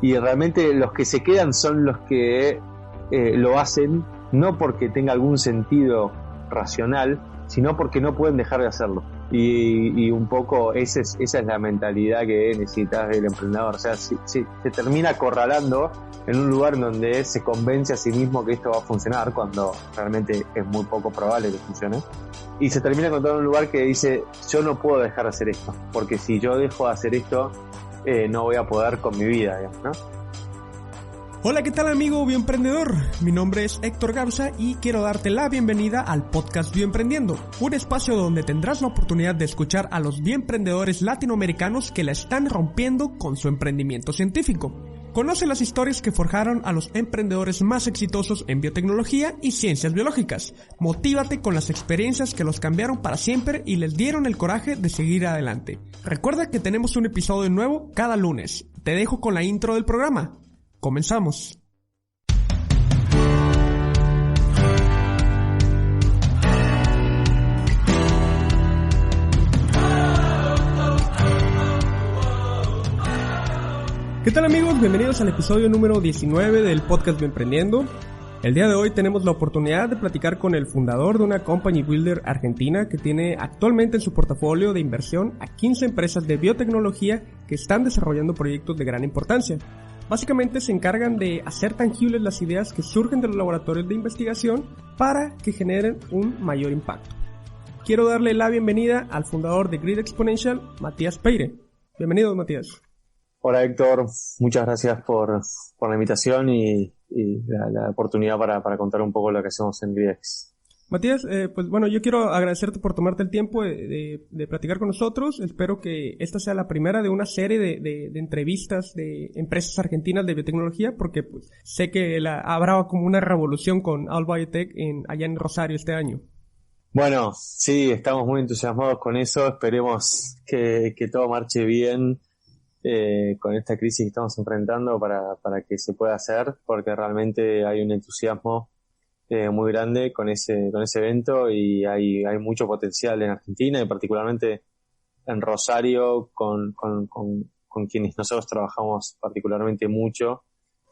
y realmente los que se quedan son los que lo hacen no porque tenga algún sentido racional, sino porque no pueden dejar de hacerlo. Y un poco esa es la mentalidad que necesitas del emprendedor. O sea, si se termina acorralando en un lugar donde se convence a sí mismo que esto va a funcionar, cuando realmente es muy poco probable que funcione, y se termina encontrando en un lugar que dice, yo no puedo dejar de hacer esto, porque si yo dejo de hacer esto, no voy a poder con mi vida, digamos, ¿no? Hola, ¿qué tal amigo bioemprendedor? Mi nombre es Héctor Gausa y quiero darte la bienvenida al podcast Bioemprendiendo, un espacio donde tendrás la oportunidad de escuchar a los bioemprendedores latinoamericanos que la están rompiendo con su emprendimiento científico. Conoce las historias que forjaron a los emprendedores más exitosos en biotecnología y ciencias biológicas. Motívate con las experiencias que los cambiaron para siempre y les dieron el coraje de seguir adelante. Recuerda que tenemos un episodio nuevo cada lunes. Te dejo con la intro del programa. Comenzamos. ¿Qué tal amigos? Bienvenidos al episodio número 19 del podcast Bioemprendiendo. El día de hoy tenemos la oportunidad de platicar con el fundador de una company builder argentina que tiene actualmente en su portafolio de inversión a 15 empresas de biotecnología que están desarrollando proyectos de gran importancia. Básicamente se encargan de hacer tangibles las ideas que surgen de los laboratorios de investigación para que generen un mayor impacto. Quiero darle la bienvenida al fundador de Grid Exponential, Matías Peire. Bienvenido, Matías. Hola Héctor, muchas gracias por la invitación y la oportunidad para contar un poco lo que hacemos en GridX. Matías, yo quiero agradecerte por tomarte el tiempo de platicar con nosotros. Espero que esta sea la primera de una serie de entrevistas de empresas argentinas de biotecnología, porque pues, sé que habrá como una revolución con All Biotech allá en Rosario este año. Bueno, sí, estamos muy entusiasmados con eso. Esperemos que todo marche bien con esta crisis que estamos enfrentando para que se pueda hacer, porque realmente hay un entusiasmo muy grande con ese evento y hay mucho potencial en Argentina y particularmente en Rosario con quienes nosotros trabajamos particularmente mucho.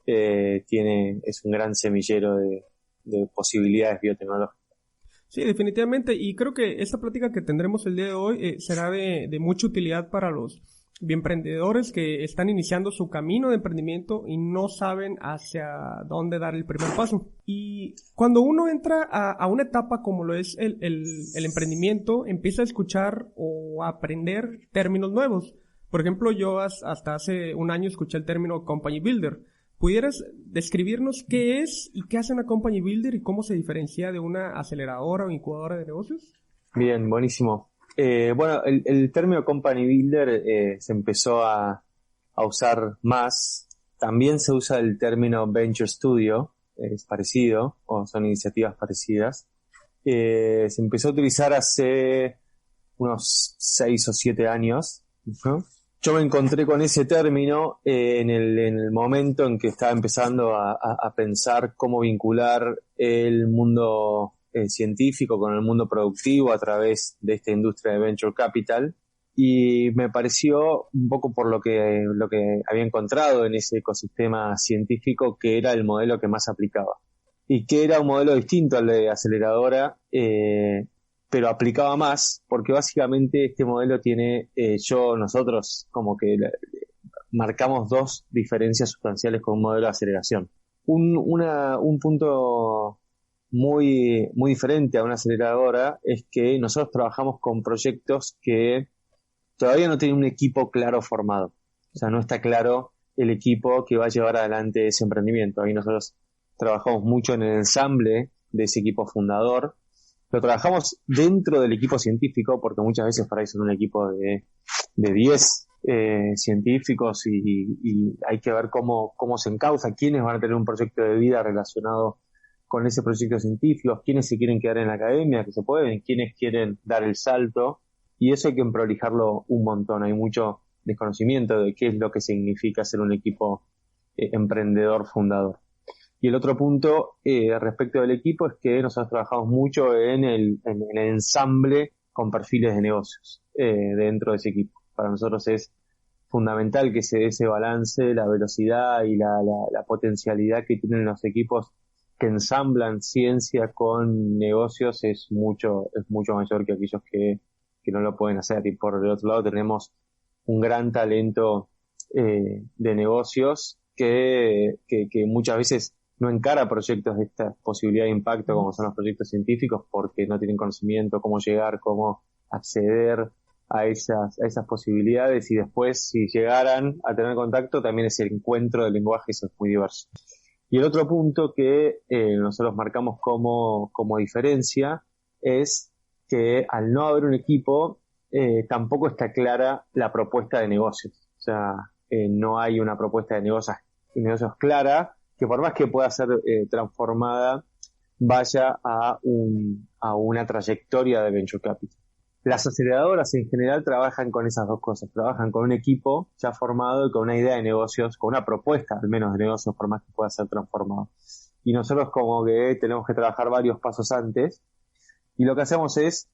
Es un gran semillero de posibilidades biotecnológicas. Sí, definitivamente, y creo que esta plática que tendremos el día de hoy será de mucha utilidad para los bioemprendedores que están iniciando su camino de emprendimiento y no saben hacia dónde dar el primer paso. Y cuando uno entra a una etapa como lo es el emprendimiento, empieza a escuchar o a aprender términos nuevos. Por ejemplo, yo hasta hace un año escuché el término Company Builder. ¿Pudieras describirnos qué es y qué hace una Company Builder y cómo se diferencia de una aceleradora o incubadora de negocios? Bien, buenísimo. El término Company Builder se empezó a usar más. También se usa el término Venture Studio, es parecido, o son iniciativas parecidas. Se empezó a utilizar hace unos 6 o 7 años, ¿no? Yo me encontré con ese término en el momento en que estaba empezando a pensar cómo vincular el mundo científico con el mundo productivo a través de esta industria de Venture Capital, y me pareció un poco por lo que había encontrado en ese ecosistema científico que era el modelo que más aplicaba y que era un modelo distinto al de aceleradora, pero aplicaba más porque básicamente este modelo tiene, nosotros como que marcamos dos diferencias sustanciales con un modelo de aceleración. Un punto muy diferente a una aceleradora es que nosotros trabajamos con proyectos que todavía no tienen un equipo claro formado. O sea, no está claro el equipo que va a llevar adelante ese emprendimiento. Ahí nosotros trabajamos mucho en el ensamble de ese equipo fundador. Lo trabajamos dentro del equipo científico, porque muchas veces para ahí son un equipo de 10 científicos y hay que ver cómo se encausa, quiénes van a tener un proyecto de vida relacionado con ese proyecto científico, quiénes se quieren quedar en la academia, que se pueden, quiénes quieren dar el salto, y eso hay que prolijarlo un montón. Hay mucho desconocimiento de qué es lo que significa ser un equipo emprendedor fundador. Y el otro punto respecto del equipo es que nosotros trabajamos mucho en el ensamble con perfiles de negocios dentro de ese equipo. Para nosotros es fundamental que se dé ese balance, la velocidad y la potencialidad que tienen los equipos que ensamblan ciencia con negocios es mucho mayor que aquellos que no lo pueden hacer. Y por el otro lado tenemos un gran talento de negocios que muchas veces no encara proyectos de esta posibilidad de impacto como son los proyectos científicos porque no tienen conocimiento, cómo llegar, cómo acceder a esas posibilidades, y después si llegaran a tener contacto también es el encuentro del lenguaje, eso es muy diverso. Y el otro punto que nosotros marcamos como diferencia es que al no haber un equipo tampoco está clara la propuesta de negocios. O sea, no hay una propuesta de negocios clara que por más que pueda ser transformada vaya a una trayectoria de venture capital. Las aceleradoras en general trabajan con esas dos cosas, trabajan con un equipo ya formado y con una idea de negocios, con una propuesta al menos de negocios por más que pueda ser transformado. Y nosotros como que tenemos que trabajar varios pasos antes, y lo que hacemos es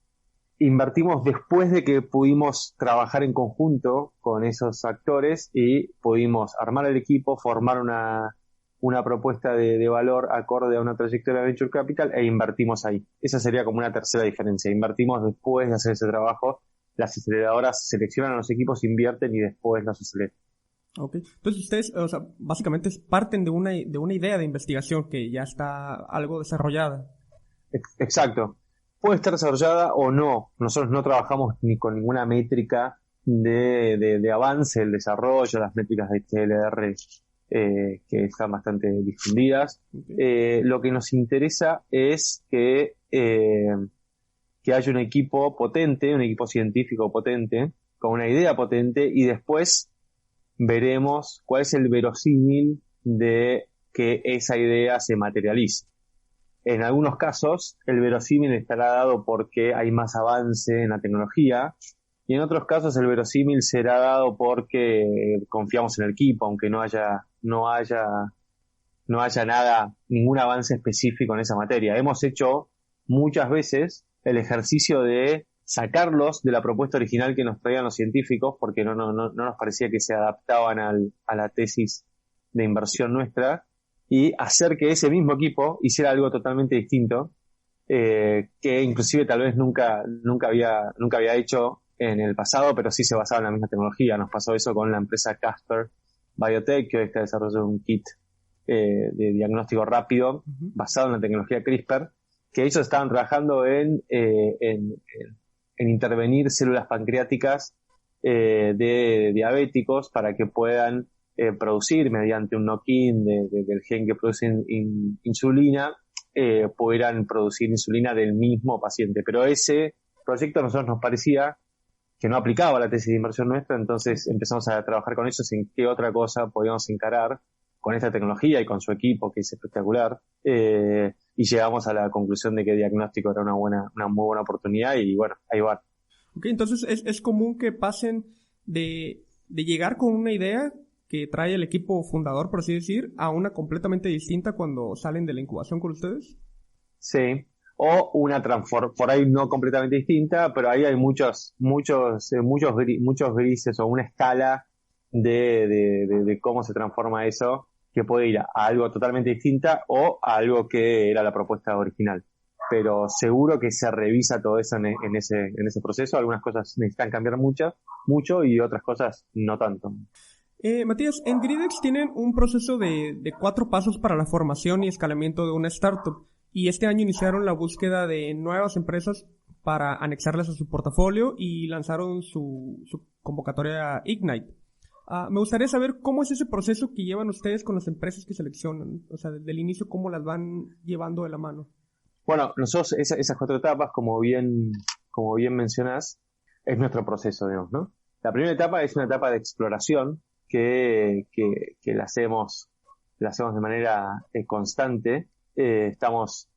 invertimos después de que pudimos trabajar en conjunto con esos actores y pudimos armar el equipo, formar una propuesta de valor acorde a una trayectoria de Venture Capital e invertimos ahí. Esa sería como una tercera diferencia. Invertimos después de hacer ese trabajo. Las aceleradoras seleccionan a los equipos, invierten y después los aceleran. Okay. Entonces ustedes, o sea, básicamente parten de una idea de investigación que ya está algo desarrollada. Exacto. Puede estar desarrollada o no. Nosotros no trabajamos ni con ninguna métrica de avance, el desarrollo, las métricas de TLR que están bastante difundidas. Okay. Lo que nos interesa es que haya un equipo potente, un equipo científico potente, con una idea potente, y después veremos cuál es el verosímil de que esa idea se materialice. En algunos casos, el verosímil estará dado porque hay más avance en la tecnología, y en otros casos el verosímil será dado porque confiamos en el equipo, aunque no haya nada, ningún avance específico en esa materia. Hemos hecho muchas veces el ejercicio de sacarlos de la propuesta original que nos traían los científicos, porque no nos parecía que se adaptaban a la tesis de inversión nuestra, y hacer que ese mismo equipo hiciera algo totalmente distinto, que inclusive tal vez nunca había hecho en el pasado, pero sí se basaba en la misma tecnología. Nos pasó eso con la empresa Casper Biotech, que hoy está desarrollando un kit de diagnóstico rápido basado en la tecnología CRISPR, que ellos estaban trabajando en intervenir células pancreáticas de diabéticos para que puedan producir mediante un knock-in del gen que produce insulina, pudieran producir insulina del mismo paciente. Pero ese proyecto a nosotros nos parecía que no aplicaba a la tesis de inversión nuestra, entonces empezamos a trabajar con ellos en qué otra cosa podíamos encarar con esta tecnología y con su equipo, que es espectacular, y llegamos a la conclusión de que diagnóstico era una muy buena oportunidad, y bueno, ahí va. Ok, entonces es común que pasen de llegar con una idea que trae el equipo fundador, por así decir, a una completamente distinta cuando salen de la incubación con ustedes. Sí, o una por ahí no completamente distinta, pero ahí hay muchos grises, o una escala de cómo se transforma eso, que puede ir a algo totalmente distinta o a algo que era la propuesta original. Pero seguro que se revisa todo eso en ese proceso. Algunas cosas necesitan cambiar mucho, y otras cosas no tanto. Matías, en Gridex tienen un proceso de 4 pasos para la formación y escalamiento de una startup, y este año iniciaron la búsqueda de nuevas empresas para anexarlas a su portafolio y lanzaron su convocatoria Ignite. Me gustaría saber cómo es ese proceso que llevan ustedes con las empresas que seleccionan, o sea, desde el inicio, cómo las van llevando de la mano. Bueno, nosotros esas 4 etapas, como bien mencionás, es nuestro proceso, digamos, ¿no? La primera etapa es una etapa de exploración que la hacemos de manera constante. Estamos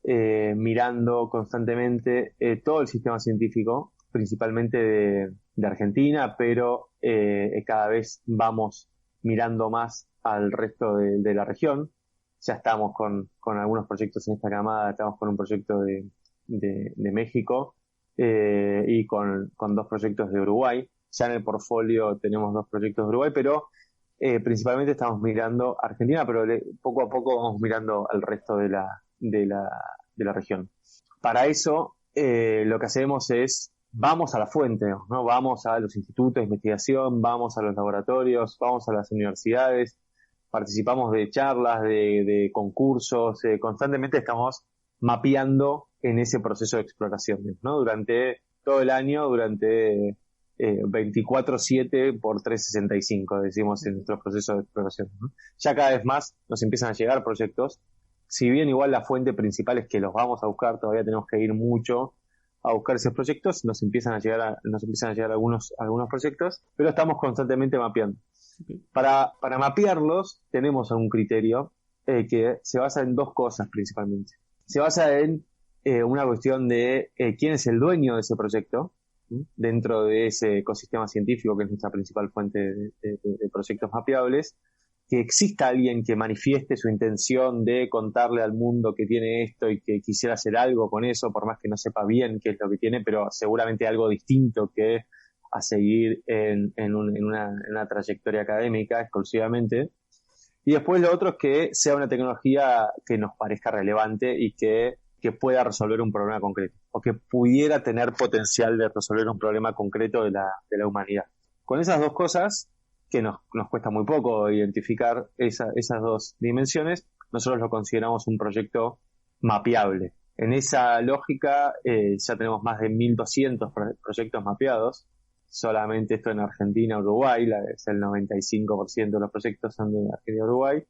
mirando constantemente todo el sistema científico, principalmente de Argentina, pero cada vez vamos mirando más al resto de la región. Ya estamos con algunos proyectos en esta camada, estamos con un proyecto de México y con 2 proyectos de Uruguay. Ya en el portfolio tenemos 2 proyectos de Uruguay, pero principalmente estamos mirando Argentina, pero poco a poco vamos mirando al resto de la región. Para eso, lo que hacemos es, vamos a la fuente, ¿no? Vamos a los institutos de investigación, vamos a los laboratorios, vamos a las universidades, participamos de charlas, de concursos, constantemente estamos mapeando en ese proceso de exploración, ¿no? Durante todo el año, durante 24/7 por 365, decimos en nuestro proceso de exploración, ¿no? Ya cada vez más nos empiezan a llegar proyectos. Si bien igual la fuente principal es que los vamos a buscar, todavía tenemos que ir mucho a buscar esos proyectos, nos empiezan a llegar algunos proyectos, pero estamos constantemente mapeando. Okay. Para mapearlos tenemos un criterio que se basa en 2 cosas principalmente. Se basa en una cuestión de quién es el dueño de ese proyecto dentro de ese ecosistema científico, que es nuestra principal fuente de proyectos mapeables, que exista alguien que manifieste su intención de contarle al mundo que tiene esto y que quisiera hacer algo con eso, por más que no sepa bien qué es lo que tiene, pero seguramente algo distinto que a seguir en una trayectoria académica exclusivamente. Y después lo otro es que sea una tecnología que nos parezca relevante y que pueda resolver un problema concreto, o que pudiera tener potencial de resolver un problema concreto de la humanidad. Con esas 2 cosas, que nos cuesta muy poco identificar esas 2 dimensiones, nosotros lo consideramos un proyecto mapeable. En esa lógica ya tenemos más de 1.200 proyectos mapeados, solamente esto en Argentina, Uruguay, es el 95% de los proyectos son de Argentina y Uruguay,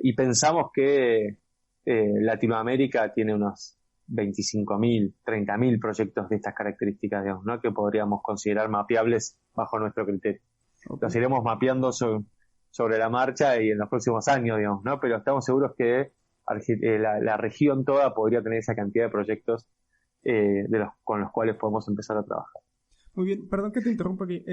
y pensamos que Latinoamérica tiene unos 25.000, 30.000 proyectos de estas características, digamos, ¿no? Que podríamos considerar mapeables bajo nuestro criterio. Okay. Los iremos mapeando sobre la marcha y en los próximos años, digamos, ¿no? Pero estamos seguros que la región toda podría tener esa cantidad de proyectos con los cuales podemos empezar a trabajar. Muy bien, perdón que te interrumpa aquí.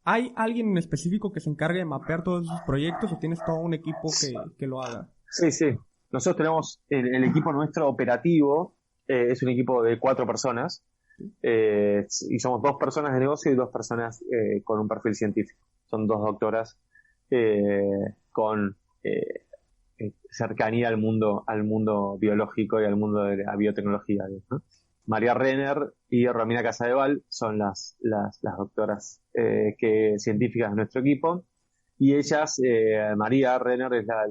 ¿Hay alguien en específico que se encargue de mapear todos esos proyectos o tienes todo un equipo que lo haga? Sí. Nosotros tenemos el equipo nuestro operativo, es un equipo de 4 personas, y somos 2 personas de negocio y 2 personas con un perfil científico. Son 2 doctoras con cercanía al mundo biológico y al mundo de la biotecnología, ¿no? María Renner y Romina Casadeval son las doctoras científicas de nuestro equipo. Y ellas, María Renner es la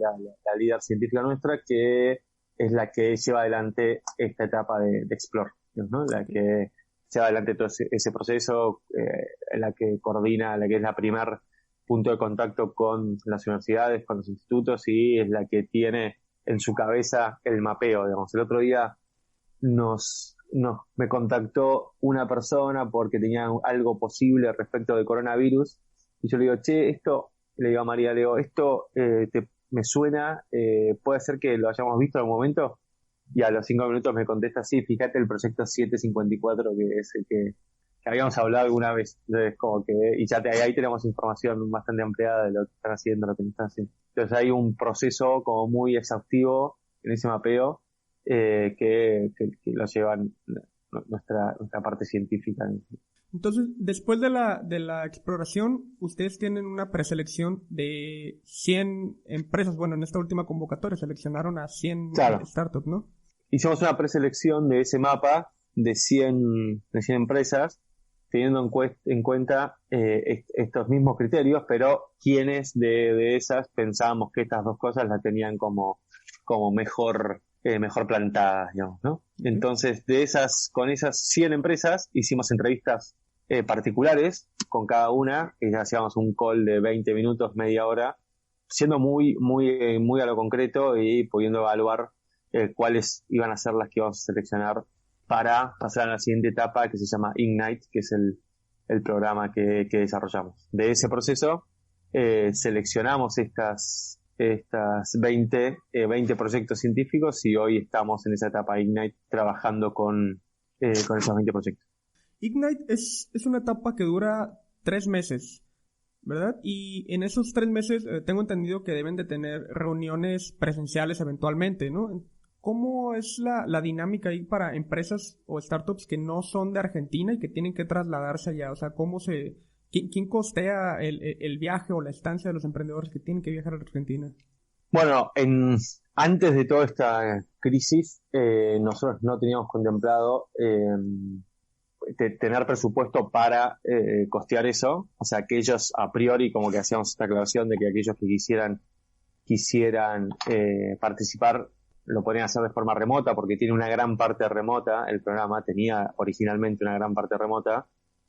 líder científica nuestra, que es la que lleva adelante esta etapa de Explore, ¿no? La que lleva adelante todo ese proceso, la que coordina, la que es la primer punto de contacto con las universidades, con los institutos, y es la que tiene en su cabeza el mapeo, digamos. El otro día me contactó una persona porque tenía algo posible respecto del coronavirus, y yo le digo, le digo a María, esto me suena, puede ser que lo hayamos visto en algún momento, y a los 5 minutos me contesta, sí, fíjate el proyecto 754, que es el que habíamos hablado alguna vez. Entonces, como que, y ya ahí tenemos información bastante ampliada de lo que están haciendo, lo que no están haciendo. Entonces hay un proceso como muy exhaustivo en ese mapeo, que lo llevan nuestra parte científica. Entonces, después de la exploración, ustedes tienen una preselección de 100 empresas. Bueno, en esta última convocatoria seleccionaron a 100 startups, ¿no? Hicimos una preselección de ese mapa de 100 empresas, teniendo en cuenta estos mismos criterios, pero quienes de esas pensábamos que estas 2 cosas las tenían como mejor plantadas, digamos, ¿no? Uh-huh. Entonces, con esas 100 empresas hicimos entrevistas particulares con cada una, y hacíamos un call de 20 minutos, media hora, siendo muy a lo concreto y pudiendo evaluar cuáles iban a ser las que íbamos a seleccionar para pasar a la siguiente etapa, que se llama Ignite, que es el programa que desarrollamos. De ese proceso seleccionamos estas 20 proyectos científicos, y hoy estamos en esa etapa Ignite trabajando con esos 20 proyectos. Ignite es una etapa que dura 3 meses, ¿verdad? Y en esos 3 meses tengo entendido que deben de tener reuniones presenciales eventualmente, ¿no? ¿cómo es la dinámica ahí para empresas o startups que no son de Argentina y que tienen que trasladarse allá? O sea, ¿quién costea el viaje o la estancia de los emprendedores que tienen que viajar a Argentina? Bueno, antes de toda esta crisis, nosotros no teníamos contemplado tener presupuesto para costear eso. O sea, que ellos a priori como que hacíamos esta aclaración de que aquellos que quisieran participar lo podrían hacer de forma remota, porque tiene una gran parte remota. El programa tenía originalmente una gran parte remota,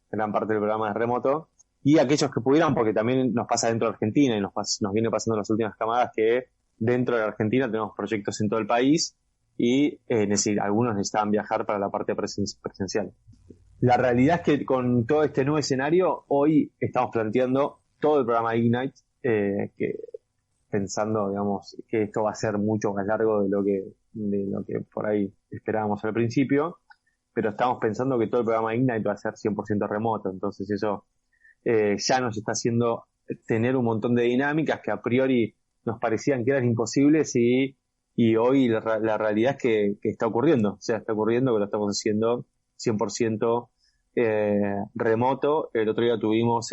gran parte del programa es remoto. Y aquellos que pudieran, porque también nos pasa dentro de Argentina y nos viene pasando en las últimas camadas que dentro de la Argentina tenemos proyectos en todo el país y algunos necesitaban viajar para la parte presencial. La realidad es que con todo este nuevo escenario, hoy estamos planteando todo el programa Ignite, que pensando, digamos, que esto va a ser mucho más largo de lo que por ahí esperábamos al principio, pero estamos pensando que todo el programa Ignite va a ser 100% remoto, entonces eso ya nos está haciendo tener un montón de dinámicas que a priori nos parecían que eran imposibles y hoy la realidad es que está ocurriendo, o sea, está ocurriendo que lo estamos haciendo 100% remoto. El otro día tuvimos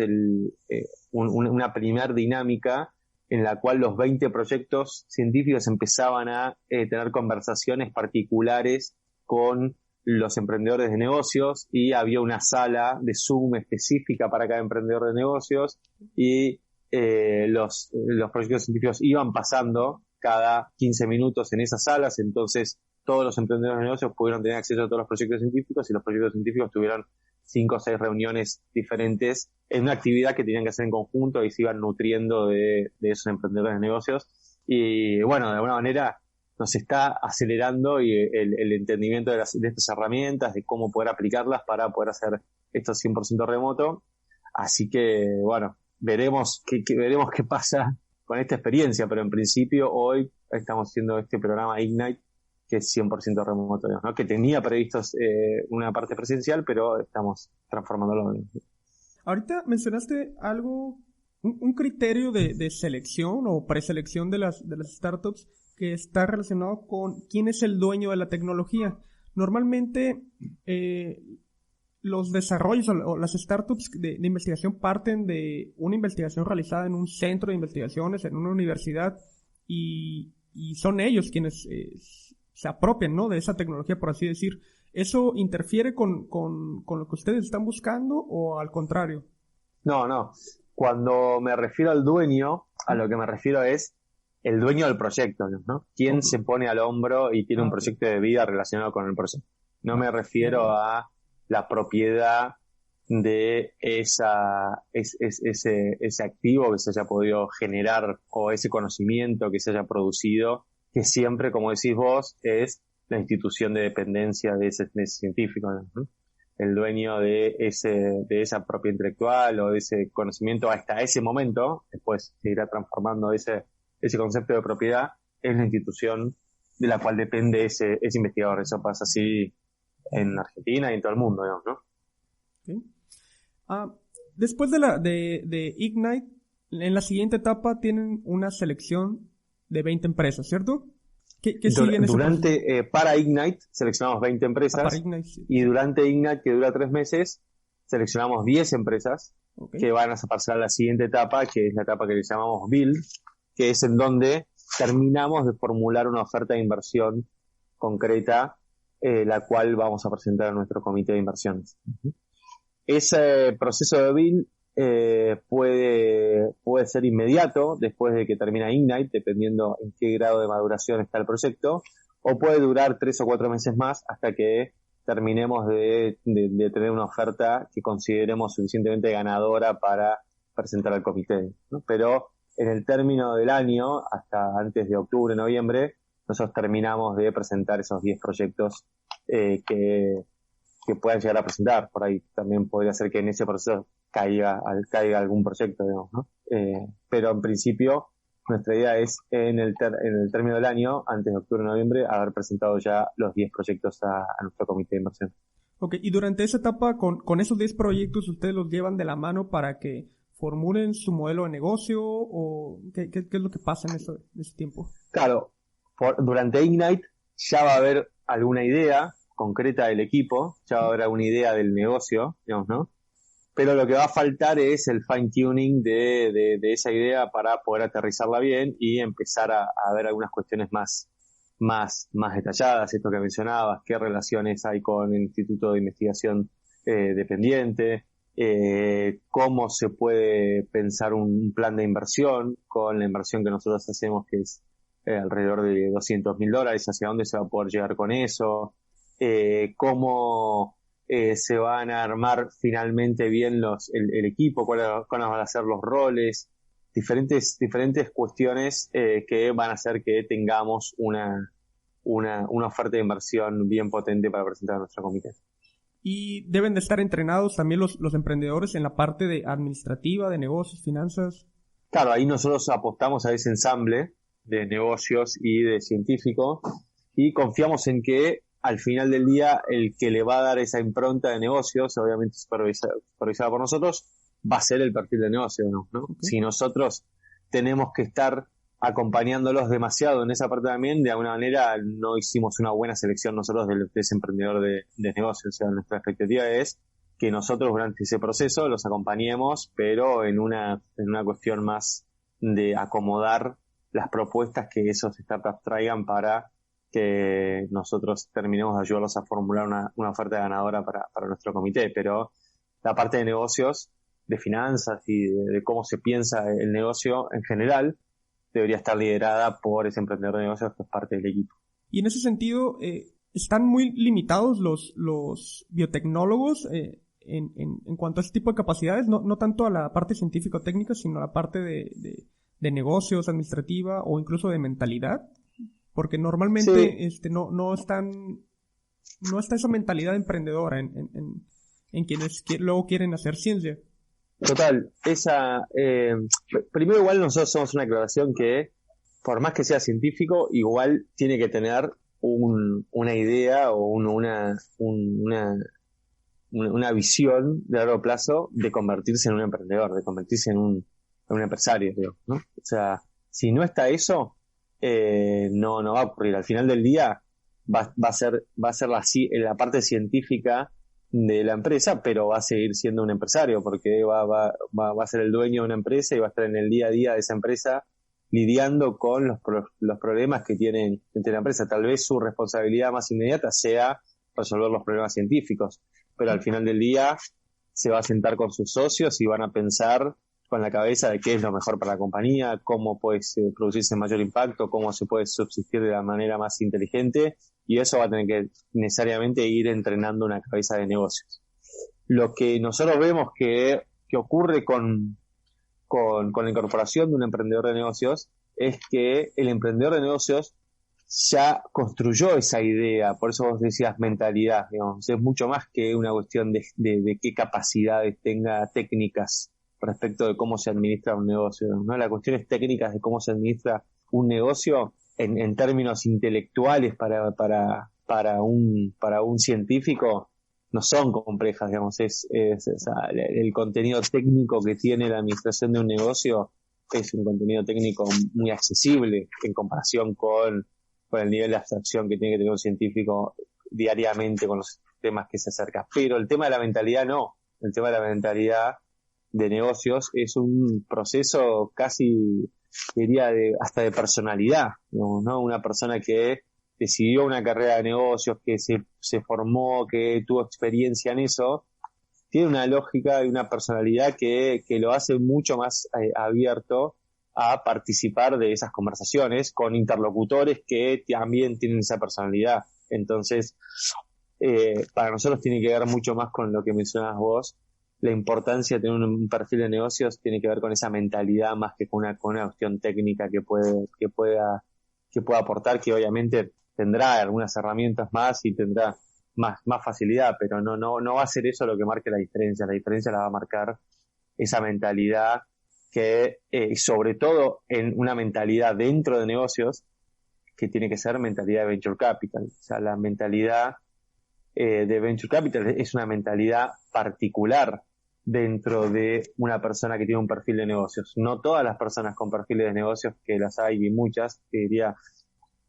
una primer dinámica en la cual los 20 proyectos científicos empezaban a tener conversaciones particulares con los emprendedores de negocios y había una sala de Zoom específica para cada emprendedor de negocios y los proyectos científicos iban pasando cada 15 minutos en esas salas, entonces todos los emprendedores de negocios pudieron tener acceso a todos los proyectos científicos y los proyectos científicos tuvieron 5 o 6 reuniones diferentes en una actividad que tenían que hacer en conjunto y se iban nutriendo de esos emprendedores de negocios. Y bueno, de alguna manera nos está acelerando y el entendimiento de estas herramientas, de cómo poder aplicarlas para poder hacer esto 100% remoto. Así que, bueno, veremos qué pasa con esta experiencia, pero en principio hoy estamos haciendo este programa Ignite, que es 100% remoto, ¿no? Que tenía previstos una parte presencial, pero estamos transformándolo. Ahorita mencionaste algo, un criterio de selección o preselección de las startups que está relacionado con quién es el dueño de la tecnología. Normalmente los desarrollos o las startups de investigación parten de una investigación realizada en un centro de investigaciones, en una universidad, y son ellos quienes se apropian, ¿no?, de esa tecnología, por así decir. ¿Eso interfiere con lo que ustedes están buscando o al contrario? No. Cuando me refiero al dueño, a lo que me refiero es el dueño del proyecto, ¿no? ¿Quién se pone al hombro y tiene un proyecto de vida relacionado con el proyecto? No me refiero a la propiedad de ese activo que se haya podido generar o ese conocimiento que se haya producido, que siempre, como decís vos, es la institución de dependencia de ese científico, ¿no? El dueño de esa propiedad intelectual o de ese conocimiento hasta ese momento, después se irá transformando ese concepto de propiedad, es la institución de la cual depende ese investigador. Eso pasa así en Argentina y en todo el mundo, digamos, ¿no? Okay. Después de Ignite, en la siguiente etapa tienen una selección de 20 empresas, ¿cierto? ¿Qué sigue en ese proceso? Para Ignite seleccionamos 20 empresas para Ignite, sí. Y durante Ignite, que dura 3 meses, seleccionamos 10 empresas que van a pasar a la siguiente etapa, que es la etapa que le llamamos Build, que es en donde terminamos de formular una oferta de inversión concreta, la cual vamos a presentar a nuestro comité de inversiones. Ese proceso de Build puede ser inmediato después de que termina Ignite, dependiendo en qué grado de maduración está el proyecto, o puede durar 3 o 4 meses más hasta que terminemos de tener una oferta que consideremos suficientemente ganadora para presentar al comité, ¿no? Pero en el término del año, hasta antes de octubre, noviembre, nosotros terminamos de presentar esos 10 proyectos que puedan llegar a presentar. Por ahí también podría ser que en ese proceso caiga algún proyecto, digamos, ¿no? Pero en principio nuestra idea es en el término del año, antes de octubre o noviembre, haber presentado ya los 10 proyectos a nuestro comité de inversión. Ok, y durante esa etapa, con esos 10 proyectos, ¿ustedes los llevan de la mano para que formulen su modelo de negocio o qué es lo que pasa en ese tiempo? Claro, durante Ignite ya va a haber alguna idea concreta del equipo, ya va a haber alguna idea del negocio, digamos, ¿no? Pero lo que va a faltar es el fine tuning de esa idea para poder aterrizarla bien y empezar a ver algunas cuestiones más detalladas, esto que mencionabas, qué relaciones hay con el Instituto de Investigación dependiente, cómo se puede pensar un plan de inversión con la inversión que nosotros hacemos, que es alrededor de $200,000, hacia dónde se va a poder llegar con eso, cómo se van a armar finalmente bien el equipo, cuáles van a ser los roles, diferentes cuestiones que van a hacer que tengamos una oferta de inversión bien potente para presentar a nuestro comité. Y deben de estar entrenados también los emprendedores en la parte de administrativa, de negocios, finanzas. Claro, ahí nosotros apostamos a ese ensamble de negocios y de científico y confiamos en que al final del día el que le va a dar esa impronta de negocios, obviamente supervisada por nosotros, va a ser el perfil de negocio, ¿no? Okay. Si nosotros tenemos que estar acompañándolos demasiado en esa parte también, de alguna manera no hicimos una buena selección nosotros de ese emprendedor de negocios. O sea, nuestra expectativa es que nosotros durante ese proceso los acompañemos, pero en una cuestión más de acomodar las propuestas que esos startups traigan para que nosotros terminemos de ayudarlos a formular una oferta ganadora para nuestro comité. Pero la parte de negocios, de finanzas y de cómo se piensa el negocio en general, debería estar liderada por ese emprendedor de negocios que es parte del equipo. Y en ese sentido, ¿están muy limitados los biotecnólogos en cuanto a ese tipo de capacidades? No tanto a la parte científico-técnica, sino a la parte de negocios, administrativa o incluso de mentalidad. Porque normalmente sí. No está esa mentalidad emprendedora en quienes luego quieren hacer ciencia. Total, primero igual nosotros somos una aclaración que por más que sea científico, igual tiene que tener una idea o una visión de largo plazo de convertirse en un emprendedor, de convertirse en un empresario, ¿no? O sea, si no está eso, no va a ocurrir. Al final del día va a ser la parte científica de la empresa, pero va a seguir siendo un empresario porque va a ser el dueño de una empresa y va a estar en el día a día de esa empresa lidiando con los problemas que tiene la empresa. Tal vez su responsabilidad más inmediata sea resolver los problemas científicos, pero al final del día se va a sentar con sus socios y van a pensar con la cabeza de qué es lo mejor para la compañía, cómo puede producirse mayor impacto, cómo se puede subsistir de la manera más inteligente, y eso va a tener que necesariamente ir entrenando una cabeza de negocios. Lo que nosotros vemos que ocurre con la incorporación de un emprendedor de negocios es que el emprendedor de negocios ya construyó esa idea, por eso vos decías mentalidad, digamos, es mucho más que una cuestión de qué capacidades tenga técnicas respecto de cómo se administra un negocio, ¿no? Las cuestiones técnicas de cómo se administra un negocio en términos intelectuales para un científico no son complejas, digamos, o sea, el contenido técnico que tiene la administración de un negocio es un contenido técnico muy accesible en comparación con el nivel de abstracción que tiene que tener un científico diariamente con los temas que se acerca. Pero el tema de la mentalidad no, el tema de la mentalidad de negocios es un proceso casi, diría, hasta de personalidad, ¿no? Una persona que decidió una carrera de negocios, que se formó, que tuvo experiencia en eso, tiene una lógica y una personalidad que lo hace mucho más abierto a participar de esas conversaciones con interlocutores que también tienen esa personalidad. Entonces, para nosotros tiene que ver mucho más con lo que mencionas vos. La importancia de tener un perfil de negocios tiene que ver con esa mentalidad más que con una cuestión técnica que pueda aportar, que obviamente tendrá algunas herramientas más y tendrá más facilidad, pero no va a ser eso lo que marque la diferencia. La diferencia la va a marcar esa mentalidad que, sobre todo en una mentalidad dentro de negocios, que tiene que ser mentalidad de Venture Capital. O sea, la mentalidad de Venture Capital es una mentalidad particular dentro de una persona que tiene un perfil de negocios. No todas las personas con perfiles de negocios, que las hay y muchas, que diría,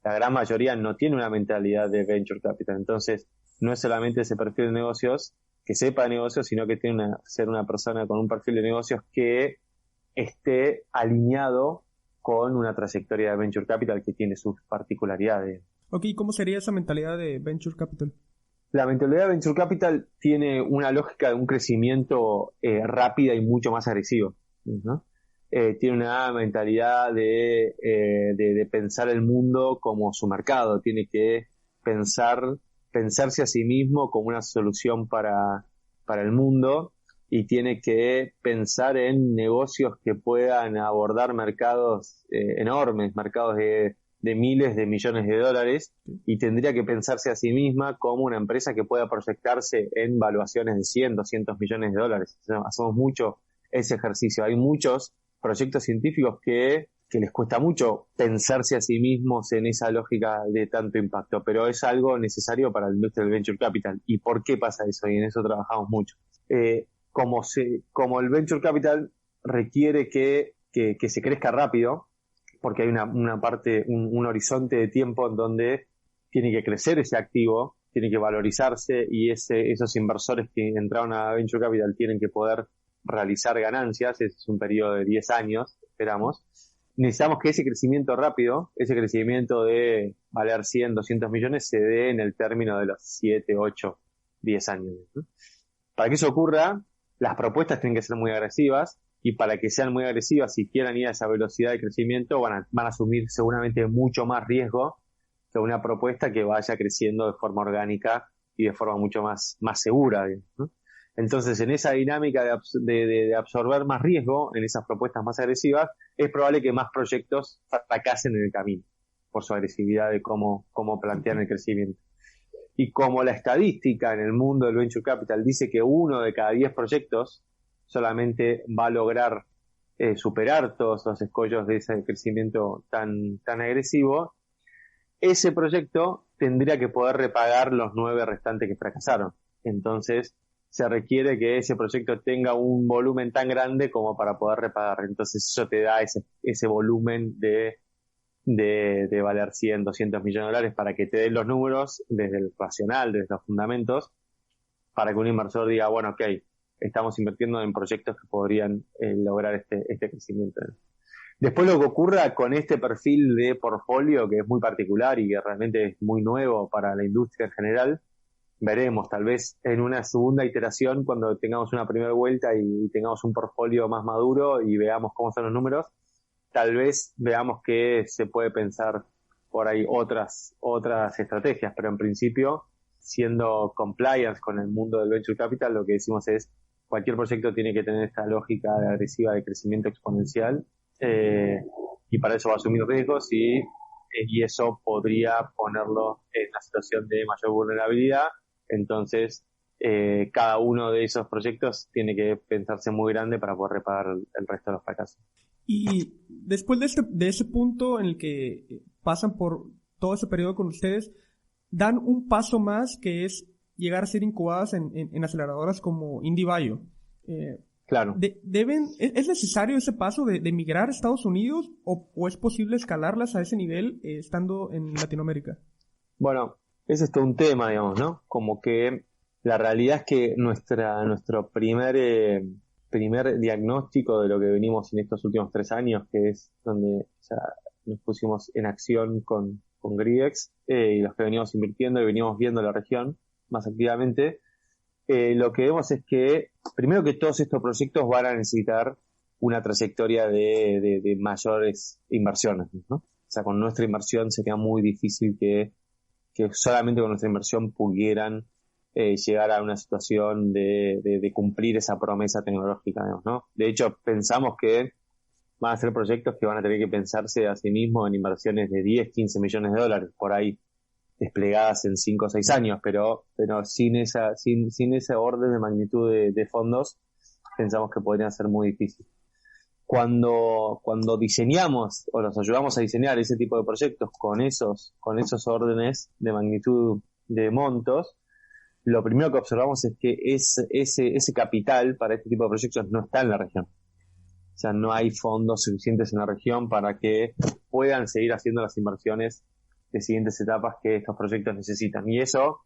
la gran mayoría no tiene una mentalidad de venture capital. Entonces, no es solamente ese perfil de negocios que sepa de negocios, sino que tiene ser una persona con un perfil de negocios que esté alineado con una trayectoria de venture capital que tiene sus particularidades. Ok, ¿cómo sería esa mentalidad de venture capital? La mentalidad de venture capital tiene una lógica de un crecimiento rápida y mucho más agresivo, ¿no? Tiene una mentalidad de pensar el mundo como su mercado. Tiene que pensarse a sí mismo como una solución para el mundo, y tiene que pensar en negocios que puedan abordar mercados enormes, mercados de miles de millones de dólares, y tendría que pensarse a sí misma como una empresa que pueda proyectarse en valuaciones de 100, 200 millones de dólares. O sea, hacemos mucho ese ejercicio. Hay muchos proyectos científicos que les cuesta mucho pensarse a sí mismos en esa lógica de tanto impacto, pero es algo necesario para la industria del venture capital. ¿Y por qué pasa eso? Y en eso trabajamos mucho. Como el venture capital requiere que se crezca rápido, porque hay una parte, un horizonte de tiempo en donde tiene que crecer ese activo, tiene que valorizarse, y esos inversores que entraron a venture capital tienen que poder realizar ganancias. Ese es un periodo de 10 años, esperamos. Necesitamos que ese crecimiento rápido, ese crecimiento de valer 100, 200 millones, se dé en el término de los 7, 8, 10 años, ¿no? Para que eso ocurra, las propuestas tienen que ser muy agresivas, y para que sean muy agresivas y quieran ir a esa velocidad de crecimiento, van a asumir seguramente mucho más riesgo que una propuesta que vaya creciendo de forma orgánica y de forma mucho más segura, ¿no? Entonces, en esa dinámica de absorber más riesgo en esas propuestas más agresivas, es probable que más proyectos fracasen en el camino por su agresividad de cómo plantean el crecimiento. Y como la estadística en el mundo del venture capital dice que 1 de cada 10 proyectos solamente va a lograr superar todos los escollos de ese crecimiento tan agresivo, ese proyecto tendría que poder repagar los 9 restantes que fracasaron. Entonces, se requiere que ese proyecto tenga un volumen tan grande como para poder repagar. Entonces, eso te da ese volumen de valer 100, 200 millones de dólares para que te den los números desde el racional, desde los fundamentos, para que un inversor diga, bueno, ok, estamos invirtiendo en proyectos que podrían lograr este crecimiento. Después, lo que ocurra con este perfil de portfolio, que es muy particular y que realmente es muy nuevo para la industria en general, veremos, tal vez en una segunda iteración, cuando tengamos una primera vuelta y tengamos un portfolio más maduro y veamos cómo son los números, tal vez veamos que se puede pensar por ahí otras estrategias, pero en principio, siendo compliance con el mundo del venture capital, lo que decimos es, cualquier proyecto tiene que tener esta lógica agresiva de crecimiento exponencial, y para eso va a asumir riesgos, y eso podría ponerlo en una situación de mayor vulnerabilidad. Entonces, cada uno de esos proyectos tiene que pensarse muy grande para poder reparar el resto de los fracasos. Y después de ese punto en el que pasan por todo ese periodo con ustedes, dan un paso más, que es llegar a ser incubadas en aceleradoras como IndieBio. Claro. ¿Es necesario ese paso de migrar a Estados Unidos o es posible escalarlas a ese nivel estando en Latinoamérica? Bueno, ese es todo un tema, digamos, ¿no? Como que la realidad es que nuestro primer diagnóstico de lo que venimos en estos últimos 3 años, que es donde ya nos pusimos en acción con Gridex, y los que venimos invirtiendo y venimos viendo la región más activamente, lo que vemos es que, primero, que todos estos proyectos van a necesitar una trayectoria de mayores inversiones, ¿no? O sea, con nuestra inversión sería muy difícil que solamente con nuestra inversión pudieran llegar a una situación de cumplir esa promesa tecnológica, digamos, ¿no? De hecho, pensamos que van a ser proyectos que van a tener que pensarse a sí mismos en inversiones de 10, 15 millones de dólares, por ahí, desplegadas en 5 o 6 años, pero sin ese orden de magnitud de fondos, pensamos que podrían ser muy difíciles. Cuando diseñamos o los ayudamos a diseñar ese tipo de proyectos con esos órdenes de magnitud de montos, lo primero que observamos es que ese capital para este tipo de proyectos no está en la región. O sea, no hay fondos suficientes en la región para que puedan seguir haciendo las inversiones siguientes etapas que estos proyectos necesitan. Y eso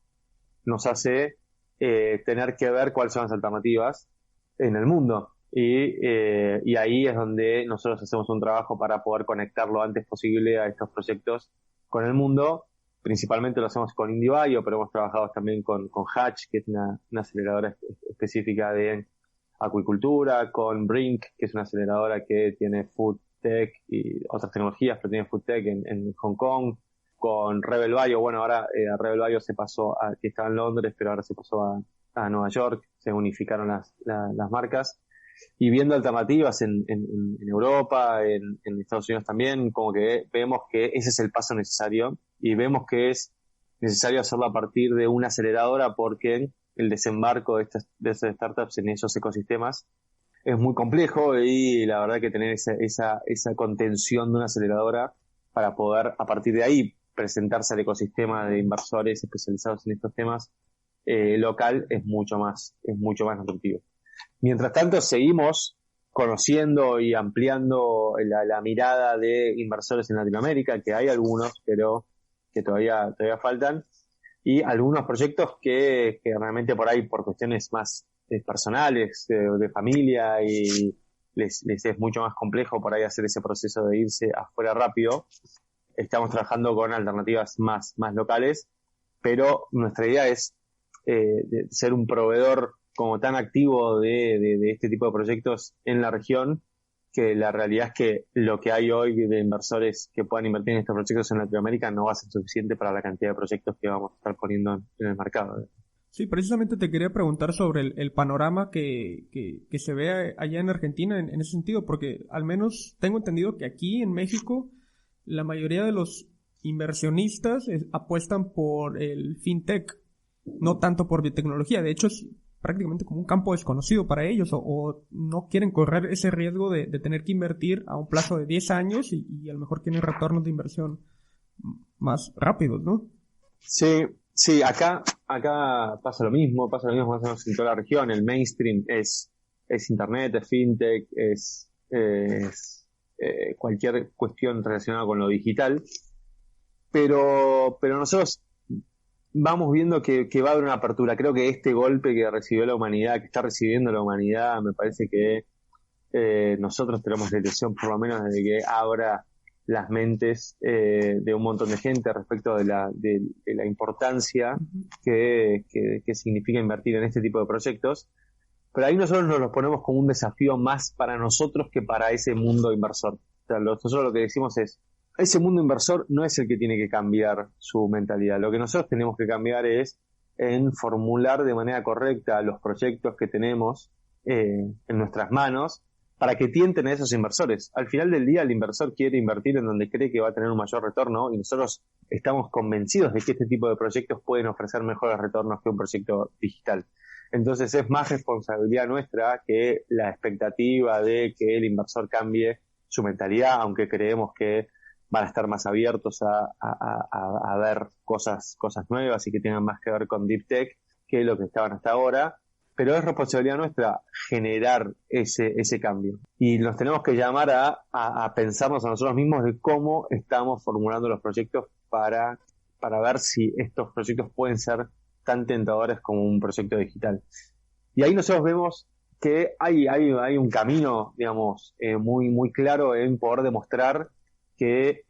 nos hace tener que ver cuáles son las alternativas en el mundo. Y ahí es donde nosotros hacemos un trabajo para poder conectar lo antes posible a estos proyectos con el mundo. Principalmente lo hacemos con IndieBio, pero hemos trabajado también con Hatch, que es una aceleradora específica de acuicultura, con Brink, que es una aceleradora que tiene Food Tech y otras tecnologías, pero tiene Food Tech en Hong Kong, con Rebel Bio. Bueno, ahora Rebel Bio se pasó que estaba en Londres, pero ahora se pasó a Nueva York, se unificaron las marcas. Y viendo alternativas en Europa, en Estados Unidos también, como que vemos que ese es el paso necesario y vemos que es necesario hacerlo a partir de una aceleradora porque el desembarco de estas startups en esos ecosistemas es muy complejo y la verdad que tener esa contención de una aceleradora para poder a partir de ahí presentarse al ecosistema de inversores especializados en estos temas local es mucho más nutritivo. Mientras tanto, seguimos conociendo y ampliando la mirada de inversores en Latinoamérica, que hay algunos, pero que todavía faltan, y algunos proyectos que realmente por ahí, por cuestiones más personales, de familia, y les es mucho más complejo por ahí hacer ese proceso de irse afuera rápido. Estamos trabajando con alternativas más locales, pero nuestra idea es de ser un proveedor como tan activo de este tipo de proyectos en la región, que la realidad es que lo que hay hoy de inversores que puedan invertir en estos proyectos en Latinoamérica no va a ser suficiente para la cantidad de proyectos que vamos a estar poniendo en el mercado. Sí, precisamente te quería preguntar sobre el panorama que se ve allá en Argentina en ese sentido, porque al menos tengo entendido que aquí en México la mayoría de los inversionistas apuestan por el fintech, no tanto por biotecnología. De hecho, es prácticamente como un campo desconocido para ellos, o no quieren correr ese riesgo de tener que invertir a un plazo de 10 años y a lo mejor quieren retornos de inversión más rápidos, ¿no? Sí, acá pasa lo mismo más o menos en toda la región. El mainstream es internet, es fintech, es cualquier cuestión relacionada con lo digital, pero nosotros vamos viendo que va a haber una apertura. Creo que este golpe que recibió la humanidad, que está recibiendo la humanidad, me parece que nosotros tenemos la ilusión por lo menos de que abra las mentes de un montón de gente respecto de la importancia que significa invertir en este tipo de proyectos. Pero ahí nosotros nos los ponemos como un desafío más para nosotros que para ese mundo inversor. O sea, nosotros lo que decimos es, ese mundo inversor no es el que tiene que cambiar su mentalidad. Lo que nosotros tenemos que cambiar es en formular de manera correcta los proyectos que tenemos en nuestras manos para que tienten a esos inversores. Al final del día el inversor quiere invertir en donde cree que va a tener un mayor retorno y nosotros estamos convencidos de que este tipo de proyectos pueden ofrecer mejores retornos que un proyecto digital. Entonces es más responsabilidad nuestra que la expectativa de que el inversor cambie su mentalidad, aunque creemos que van a estar más abiertos a ver cosas nuevas y que tengan más que ver con Deep Tech que lo que estaban hasta ahora. Pero es responsabilidad nuestra generar ese cambio. Y nos tenemos que llamar a pensarnos a nosotros mismos de cómo estamos formulando los proyectos para ver si estos proyectos pueden ser tan tentadores como un proyecto digital. Y ahí nosotros vemos que hay un camino, digamos, muy claro en poder demostrar que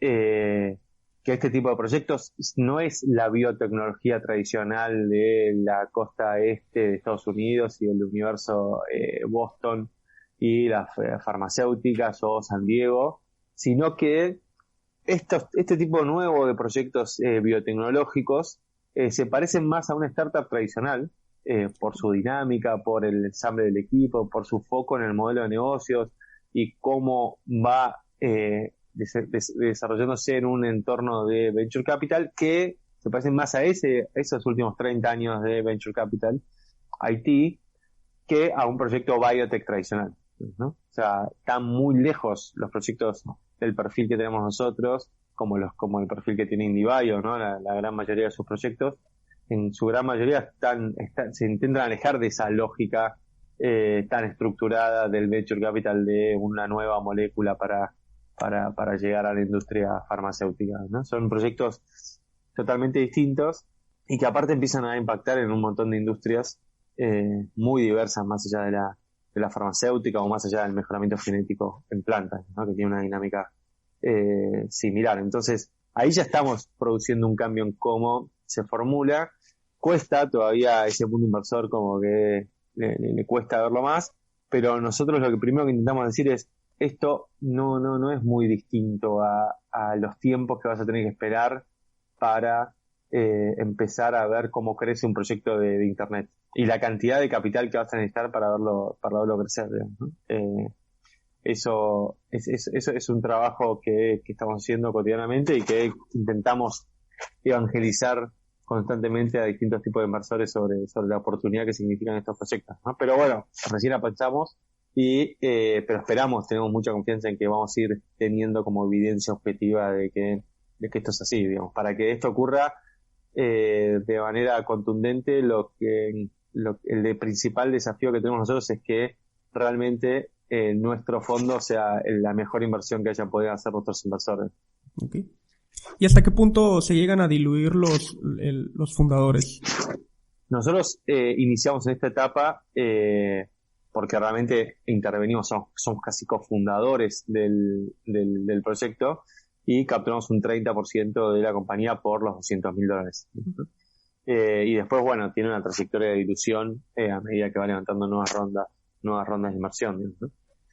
este tipo de proyectos no es la biotecnología tradicional de la costa este de Estados Unidos y del universo Boston y las farmacéuticas o San Diego, sino que este tipo nuevo de proyectos biotecnológicos se parecen más a una startup tradicional por su dinámica, por el ensamble del equipo, por su foco en el modelo de negocios y cómo va desarrollándose en un entorno de venture capital que se parecen más a esos últimos 30 años de venture capital IT que a un proyecto biotech tradicional, ¿no? O sea, están muy lejos los proyectos del perfil que tenemos nosotros como el perfil que tiene IndieBio, ¿no? La gran mayoría de sus proyectos en su gran mayoría se intentan alejar de esa lógica tan estructurada del venture capital de una nueva molécula para para llegar a la industria farmacéutica, ¿no? Son proyectos totalmente distintos y que aparte empiezan a impactar en un montón de industrias muy diversas, más allá de la farmacéutica o más allá del mejoramiento genético en plantas, ¿no? Que tiene una dinámica similar. Entonces, ahí ya estamos produciendo un cambio en cómo se formula. Cuesta todavía ese punto inversor, como que le cuesta verlo más, pero nosotros lo que primero que intentamos decir es: esto no es muy distinto a los tiempos que vas a tener que esperar para empezar a ver cómo crece un proyecto de Internet y la cantidad de capital que vas a necesitar para verlo crecer, digamos, ¿no? Eso es un trabajo que estamos haciendo cotidianamente y que intentamos evangelizar constantemente a distintos tipos de inversores sobre la oportunidad que significan estos proyectos, ¿no? Pero bueno, recién aprovechamos pero esperamos, tenemos mucha confianza en que vamos a ir teniendo como evidencia objetiva de que esto es así, digamos. Para que esto ocurra de manera contundente, el principal desafío que tenemos nosotros es que realmente nuestro fondo sea la mejor inversión que hayan podido hacer nuestros inversores. Okay. ¿Y hasta qué punto se llegan a diluir los fundadores? Nosotros iniciamos en esta etapa porque realmente intervenimos, somos casi cofundadores del proyecto y capturamos un 30% de la compañía por los $200,000. Y después, bueno, tiene una trayectoria de dilución a medida que va levantando nuevas rondas de inversión, ¿no?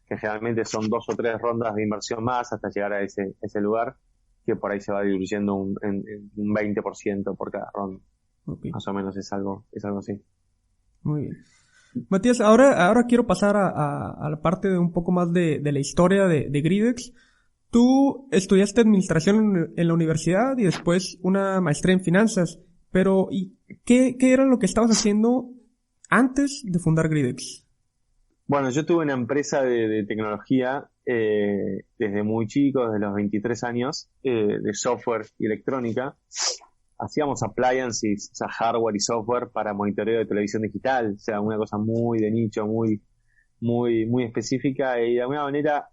Que generalmente son 2 o 3 rondas de inversión más hasta llegar a ese lugar, que por ahí se va diluyendo un 20% por cada ronda. Okay. Más o menos es algo así. Muy bien. Matías, ahora quiero pasar a la parte de un poco más de la historia de Gridex. Tú estudiaste administración en la universidad y después una maestría en finanzas, pero ¿y qué era lo que estabas haciendo antes de fundar Gridex? Bueno, yo tuve una empresa de tecnología desde muy chico, desde los 23 años, de software y electrónica. Hacíamos appliances, o sea, hardware y software para monitoreo de televisión digital, o sea, una cosa muy de nicho, muy, muy, muy específica, y de alguna manera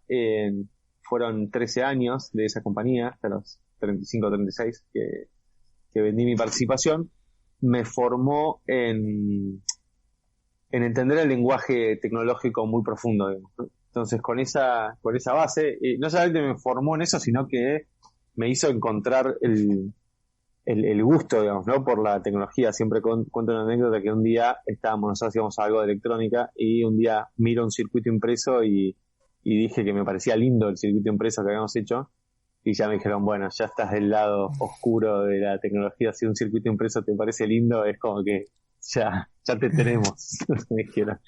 fueron 13 años de esa compañía, hasta los 35 o 36 que vendí mi participación. Me formó en entender el lenguaje tecnológico muy profundo, digamos, ¿no? Entonces, con esa base, no solamente me formó en eso, sino que me hizo encontrar el gusto, digamos, ¿no? Por la tecnología. Siempre cuento una anécdota que un día nosotros hacíamos algo de electrónica y un día miro un circuito impreso y dije que me parecía lindo el circuito impreso que habíamos hecho y ya me dijeron, bueno, ya estás del lado oscuro de la tecnología, si un circuito impreso te parece lindo, es como que ya te tenemos, me dijeron.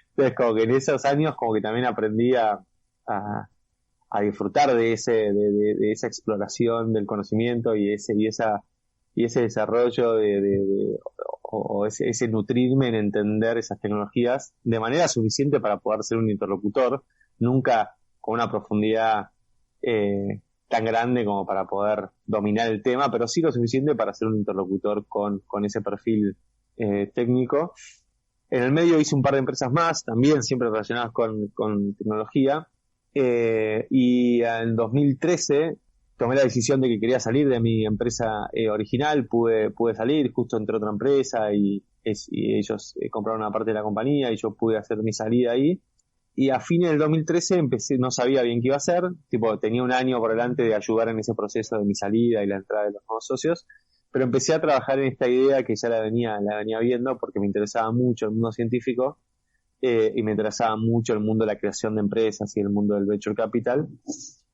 Entonces, como que en esos años como que también aprendí a disfrutar de esa exploración del conocimiento y ese desarrollo o ese nutrirme en entender esas tecnologías de manera suficiente para poder ser un interlocutor, nunca con una profundidad tan grande como para poder dominar el tema, pero sí lo suficiente para ser un interlocutor con ese perfil técnico. En el medio hice un par de empresas más, también siempre relacionadas con tecnología, y en 2013 tomé la decisión de que quería salir de mi empresa original. Pude salir, justo entró otra empresa y ellos compraron una parte de la compañía y yo pude hacer mi salida ahí. Y a fines del 2013 empecé, no sabía bien qué iba a hacer, tenía un año por delante de ayudar en ese proceso de mi salida y la entrada de los nuevos socios, pero empecé a trabajar en esta idea que ya la venía viendo porque me interesaba mucho el mundo científico y me interesaba mucho el mundo de la creación de empresas y el mundo del venture capital.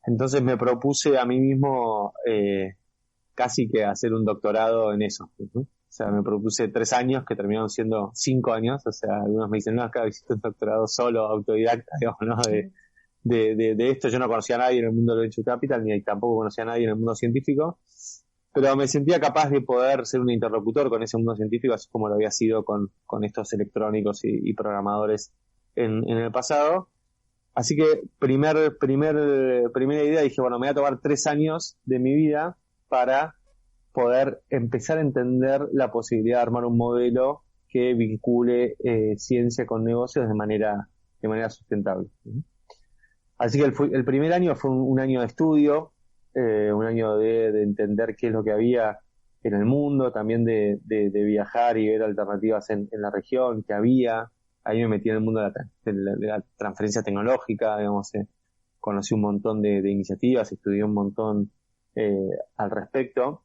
Entonces me propuse a mí mismo casi que hacer un doctorado en eso, ¿no? O sea, me propuse 3 años que terminaron siendo 5 años. O sea, algunos me dicen, no, acá hiciste un doctorado solo, autodidacta, digamos, ¿no? De esto yo no conocía a nadie en el mundo del venture capital, ni tampoco conocía a nadie en el mundo científico, pero me sentía capaz de poder ser un interlocutor con ese mundo científico, así como lo había sido con estos electrónicos y programadores en el pasado. Así que primera idea, dije, bueno, me voy a tomar 3 años de mi vida para poder empezar a entender la posibilidad de armar un modelo que vincule ciencia con negocios de manera sustentable. Así que el primer año fue un año de estudio, un año de entender qué es lo que había en el mundo, también de viajar y ver alternativas en la región que había. Ahí me metí en el mundo de la transferencia tecnológica, digamos, conocí un montón de iniciativas, estudié un montón al respecto.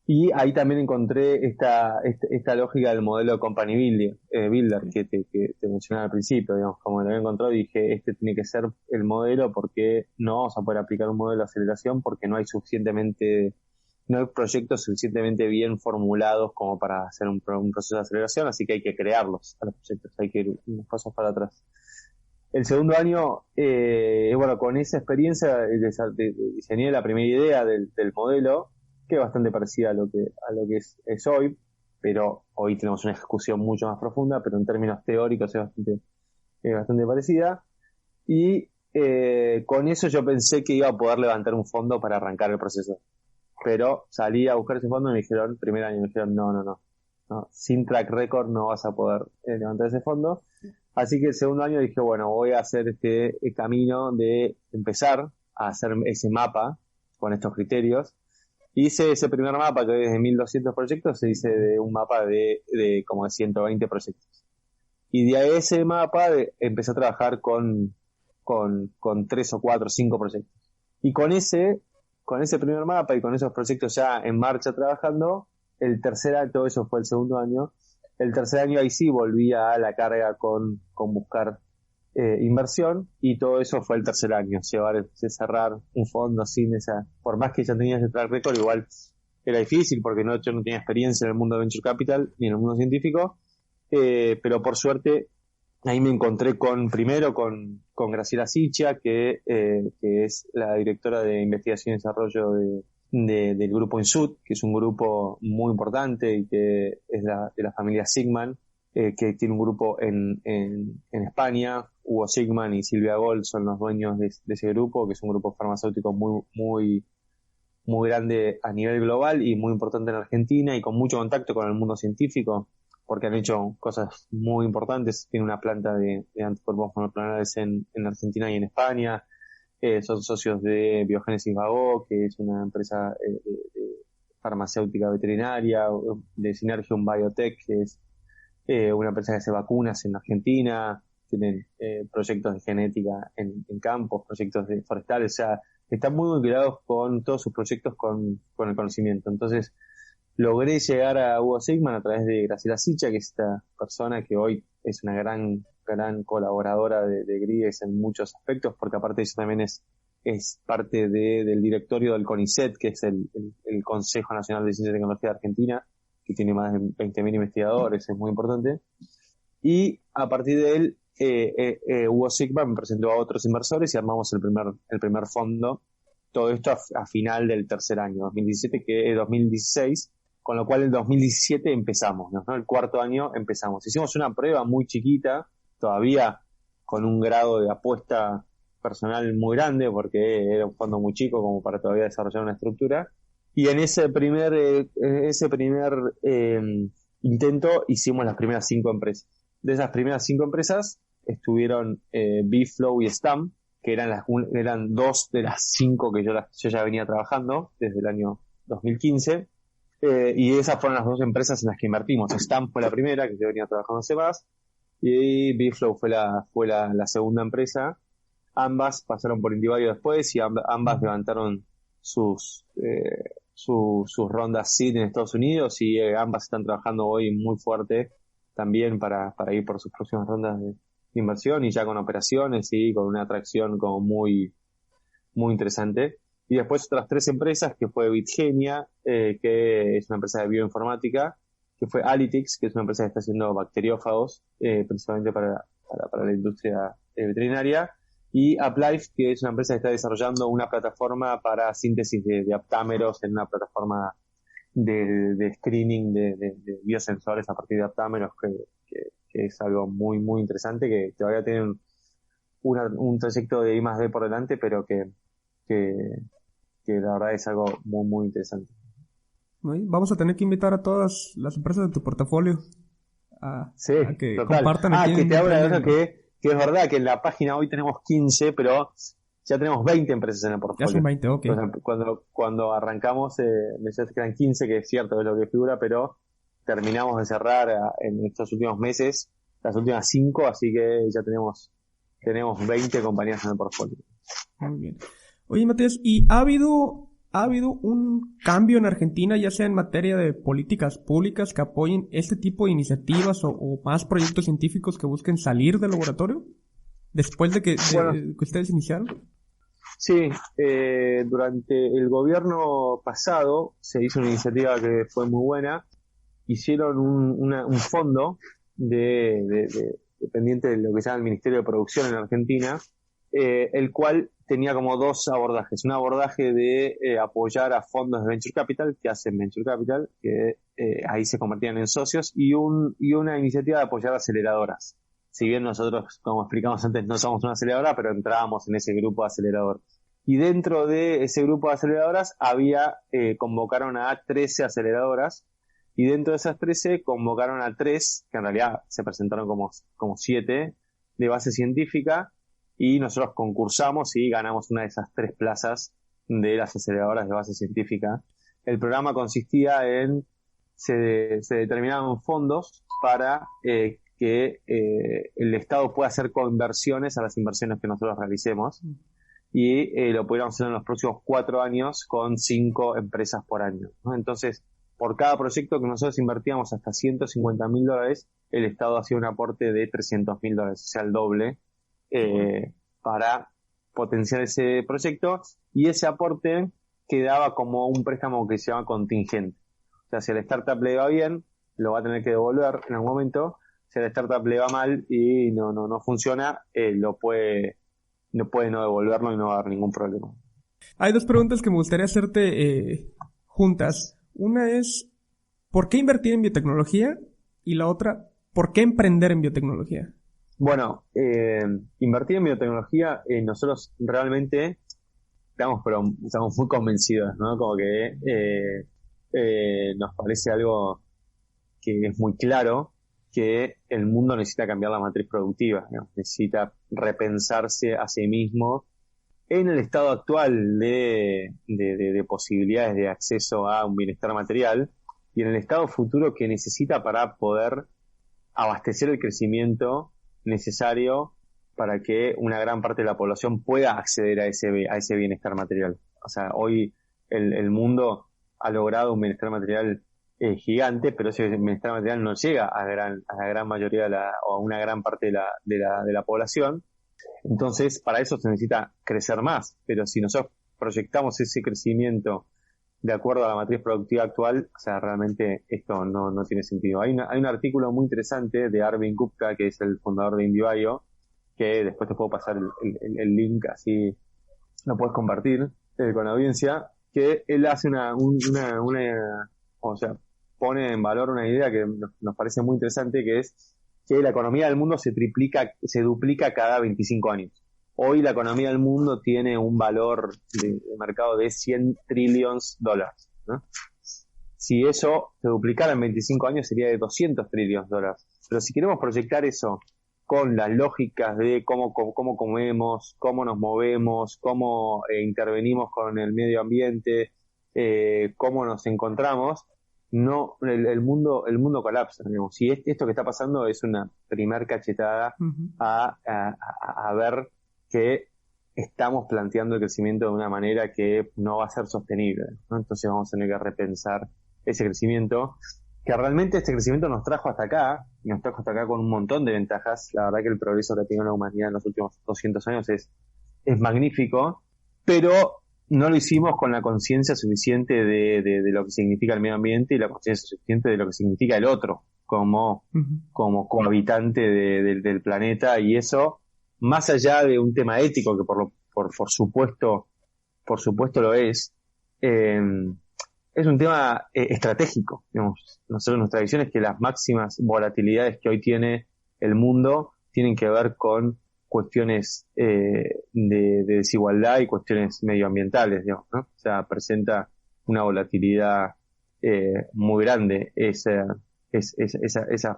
Y ahí también encontré esta lógica del modelo de company builder que te mencionaba al principio, digamos, como lo había encontrado, dije, este tiene que ser el modelo porque no vamos a poder aplicar un modelo de aceleración porque no hay proyectos suficientemente bien formulados como para hacer un proceso de aceleración, así que hay que crearlos a los proyectos, hay que ir unos pasos para atrás. El segundo año, bueno, con esa experiencia diseñé la primera idea del modelo, que es bastante parecida a lo que es hoy, pero hoy tenemos una ejecución mucho más profunda, pero en términos teóricos es bastante parecida. Y con eso yo pensé que iba a poder levantar un fondo para arrancar el proceso. Pero salí a buscar ese fondo y me dijeron, primer año, me dijeron, no, sin track record no vas a poder levantar ese fondo. Así que el segundo año dije, bueno, voy a hacer este camino de empezar a hacer ese mapa con estos criterios. Hice ese primer mapa que hoy es de 1200 proyectos, se hice de un mapa de como de 120 proyectos. Y de ese mapa empecé a trabajar con 3 o 4 o 5 proyectos. Y con ese primer mapa y con esos proyectos ya en marcha trabajando, el tercer año, todo eso fue el segundo año, el tercer año ahí sí volví a la carga con buscar inversión, y todo eso fue el tercer año, cerrar un fondo sin por más que ya tenía ese track record, igual era difícil porque yo no tenía experiencia en el mundo de Venture Capital ni en el mundo científico, pero por suerte ahí me encontré primero con Graciela Siccia, que es la directora de investigación y desarrollo del grupo INSUT, que es un grupo muy importante y que es de la familia Sigman, que tiene un grupo en España. Hugo Sigman y Silvia Gold son los dueños de ese grupo, que es un grupo farmacéutico muy grande a nivel global y muy importante en Argentina y con mucho contacto con el mundo científico, porque han hecho cosas muy importantes. Tiene una planta de anticuerpos monoclonales en Argentina y en España. Son socios de Biogénesis Vago, que es una empresa de farmacéutica veterinaria, de Synergium Biotech, que es una empresa que hace vacunas en Argentina. Tienen proyectos de genética en campos, proyectos de forestales, o sea, están muy vinculados con todos sus proyectos con el conocimiento. Entonces, logré llegar a Hugo Sigman a través de Graciela Siccia, que es esta persona que hoy es una gran colaboradora de GRIES en muchos aspectos, porque aparte de eso también es parte del directorio del CONICET, que es el Consejo Nacional de Ciencia y Tecnología de Argentina, que tiene más de 20.000 investigadores, es muy importante. Y a partir de él, Hugo Sigman me presentó a otros inversores y armamos el primer fondo. Todo esto a final del tercer año, 2016, con lo cual en 2017 empezamos, ¿no? El cuarto año empezamos. Hicimos una prueba muy chiquita, todavía con un grado de apuesta personal muy grande, porque era un fondo muy chico como para todavía desarrollar una estructura. Y en ese primer intento hicimos las primeras 5 empresas. De esas primeras 5 empresas estuvieron Bflow y Stam, que eran 2 de las 5 que yo ya venía trabajando desde el año 2015, y esas fueron las 2 empresas en las que invertimos. Stam fue la primera, que yo venía trabajando hace más, y Bflow fue la segunda empresa. Ambas pasaron por Indivario después y ambas levantaron sus rondas seed en Estados Unidos, y ambas están trabajando hoy muy fuerte también para ir por sus próximas rondas de inversión, y ya con operaciones y con una atracción como muy interesante. Y después otras 3 empresas, que fue Bitgenia, que es una empresa de bioinformática, que fue Alitix, que es una empresa que está haciendo bacteriófagos, principalmente para la industria veterinaria, y AppLife, que es una empresa que está desarrollando una plataforma para síntesis de aptámeros, en una plataforma de screening de biosensores a partir de aptámeros, que es algo muy interesante, que todavía tiene un trayecto de I+D por delante, pero que la verdad es algo muy interesante. Vamos a tener que invitar a todas las empresas de tu portafolio a Sí, que total. compartan aquí. Que te hago una cosa que que es verdad que en la página hoy tenemos 15, pero ya tenemos 20 empresas en el portfolio. Ya son 20, ok. Entonces, cuando arrancamos, me decías que eran 15, que es cierto, es lo que figura, pero terminamos de cerrar en estos últimos meses, las últimas 5, así que ya tenemos 20 compañías en el portfolio. Muy bien. Oye, Matías, ¿y ha habido un cambio en Argentina, ya sea en materia de políticas públicas que apoyen este tipo de iniciativas o más proyectos científicos que busquen salir del laboratorio después de que ustedes iniciaron? Sí, durante el gobierno pasado se hizo una iniciativa que fue muy buena. Hicieron un fondo dependiente de lo que se llama el Ministerio de Producción en Argentina, el cual tenía como dos abordajes. Un abordaje de apoyar a fondos de Venture Capital, que hacen Venture Capital, que ahí se convertían en socios, y una iniciativa de apoyar aceleradoras. Si bien nosotros, como explicamos antes, no somos una aceleradora, pero entrábamos en ese grupo de acelerador. Y dentro de ese grupo de aceleradoras convocaron a 13 aceleradoras, y dentro de esas 13 convocaron a 3, que en realidad se presentaron como 7, de base científica, y nosotros concursamos y ganamos una de esas 3 plazas de las aceleradoras de base científica. El programa consistía en, se determinaban fondos para que el Estado pueda hacer conversiones a las inversiones que nosotros realicemos, y lo pudiéramos hacer en los próximos 4 años con 5 empresas por año, ¿no? Entonces, por cada proyecto que nosotros invertíamos hasta $150.000, el Estado hacía un aporte de $300.000, o sea, el doble, para potenciar ese proyecto, y ese aporte quedaba como un préstamo que se llama contingente. O sea, si a la startup le va bien, lo va a tener que devolver en algún momento. Si a la startup le va mal y no funciona, no puede no devolverlo y no va a haber ningún problema. Hay 2 preguntas que me gustaría hacerte juntas. Una es, ¿por qué invertir en biotecnología? Y la otra, ¿por qué emprender en biotecnología? Bueno, invertir en biotecnología, nosotros realmente estamos muy convencidos, ¿no? Como que nos parece algo que es muy claro, que el mundo necesita cambiar la matriz productiva, ¿no? Necesita repensarse a sí mismo en el estado actual de posibilidades de acceso a un bienestar material, y en el estado futuro que necesita para poder abastecer el crecimiento necesario para que una gran parte de la población pueda acceder a ese bienestar material. O sea, hoy el mundo ha logrado un bienestar material gigante, pero ese bienestar material no llega a la gran mayoría o a una gran parte de la población. Entonces, para eso se necesita crecer más, pero si nosotros proyectamos ese crecimiento de acuerdo a la matriz productiva actual, o sea, realmente esto no tiene sentido. Hay un artículo muy interesante de Arvind Gupta, que es el fundador de IndieBio, que después te puedo pasar el link, así lo puedes compartir con la audiencia, que él hace o sea, pone en valor una idea que nos parece muy interesante, que es que la economía del mundo se duplica cada 25 años. Hoy la economía del mundo tiene un valor de mercado de $100 trillones, ¿no? Si eso se duplicara en 25 años sería de $200 trillones. Pero si queremos proyectar eso con las lógicas de cómo comemos, cómo nos movemos, cómo intervenimos con el medio ambiente, cómo nos encontramos, no, el mundo colapsa, digamos. Si esto que está pasando es una primer cachetada a ver que estamos planteando el crecimiento de una manera que no va a ser sostenible, ¿no? Entonces vamos a tener que repensar ese crecimiento, que realmente este crecimiento nos trajo hasta acá con un montón de ventajas. La verdad que el progreso que ha tenido la humanidad en los últimos 200 años es magnífico, pero no lo hicimos con la conciencia suficiente de lo que significa el medio ambiente y la conciencia suficiente de lo que significa el otro como cohabitante del planeta, y eso, más allá de un tema ético, que por supuesto lo es un tema estratégico. Digamos, nosotros, nuestra visión es que las máximas volatilidades que hoy tiene el mundo tienen que ver con cuestiones de desigualdad y cuestiones medioambientales, digamos, ¿no? O sea, presenta una volatilidad muy grande esa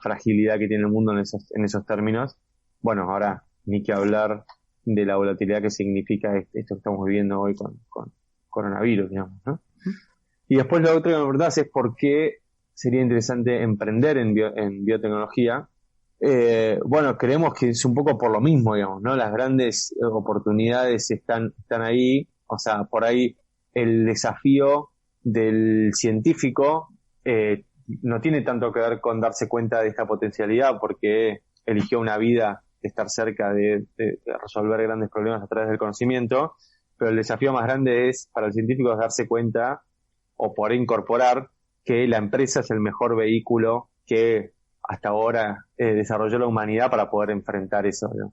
fragilidad que tiene el mundo en esos términos. Bueno, ahora ni que hablar de la volatilidad que significa esto que estamos viviendo hoy con coronavirus, digamos, ¿no? Y después lo otro que me preguntás es por qué sería interesante emprender en biotecnología. Bueno, creemos que es un poco por lo mismo, digamos, ¿no? Las grandes oportunidades están ahí, o sea, por ahí el desafío del científico no tiene tanto que ver con darse cuenta de esta potencialidad, porque eligió una vida de estar cerca de resolver grandes problemas a través del conocimiento, pero el desafío más grande es, para el científico, es darse cuenta o por incorporar que la empresa es el mejor vehículo que hasta ahora desarrolló la humanidad para poder enfrentar eso, ¿no?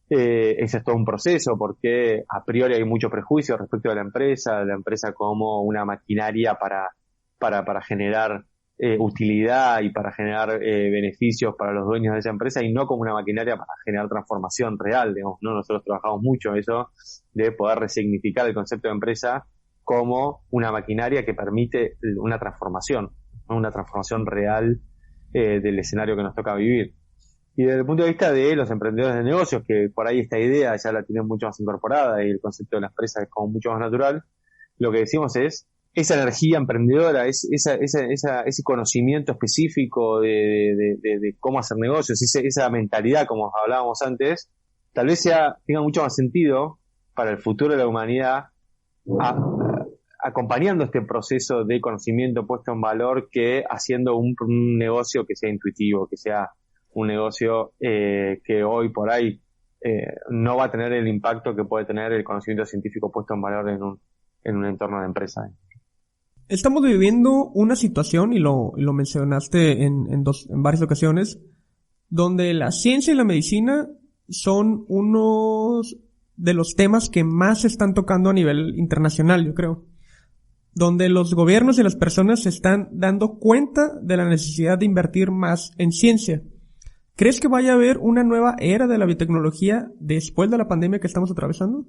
Ese es todo un proceso, porque a priori hay mucho prejuicio respecto a la empresa como una maquinaria para generar utilidad y para generar beneficios para los dueños de esa empresa, y no como una maquinaria para generar transformación real, digamos, ¿no? Nosotros trabajamos mucho eso de poder resignificar el concepto de empresa como una maquinaria que permite una transformación, ¿no? Una transformación real del escenario que nos toca vivir. Y desde el punto de vista de los emprendedores de negocios, que por ahí esta idea ya la tienen mucho más incorporada y el concepto de la empresa es como mucho más natural, lo que decimos es esa energía emprendedora, ese conocimiento específico de cómo hacer negocios, esa mentalidad, como hablábamos antes, tal vez tenga mucho más sentido para el futuro de la humanidad, acompañando este proceso de conocimiento puesto en valor, que haciendo un negocio que sea intuitivo, que sea un negocio que hoy por ahí no va a tener el impacto que puede tener el conocimiento científico puesto en valor en un entorno de empresa. Estamos viviendo una situación, y lo mencionaste en varias ocasiones, donde la ciencia y la medicina son unos de los temas que más se están tocando a nivel internacional, yo creo. Donde los gobiernos y las personas se están dando cuenta de la necesidad de invertir más en ciencia. ¿Crees que vaya a haber una nueva era de la biotecnología después de la pandemia que estamos atravesando?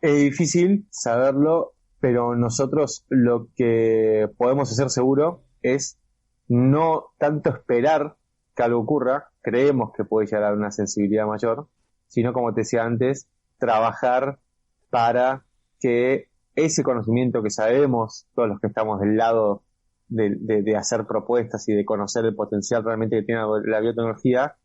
Es difícil saberlo, pero nosotros lo que podemos hacer seguro es no tanto esperar que algo ocurra, creemos que puede llegar a haber una sensibilidad mayor, sino, como te decía antes, trabajar para que ese conocimiento que sabemos, todos los que estamos del lado de hacer propuestas y de conocer el potencial realmente que tiene la biotecnología,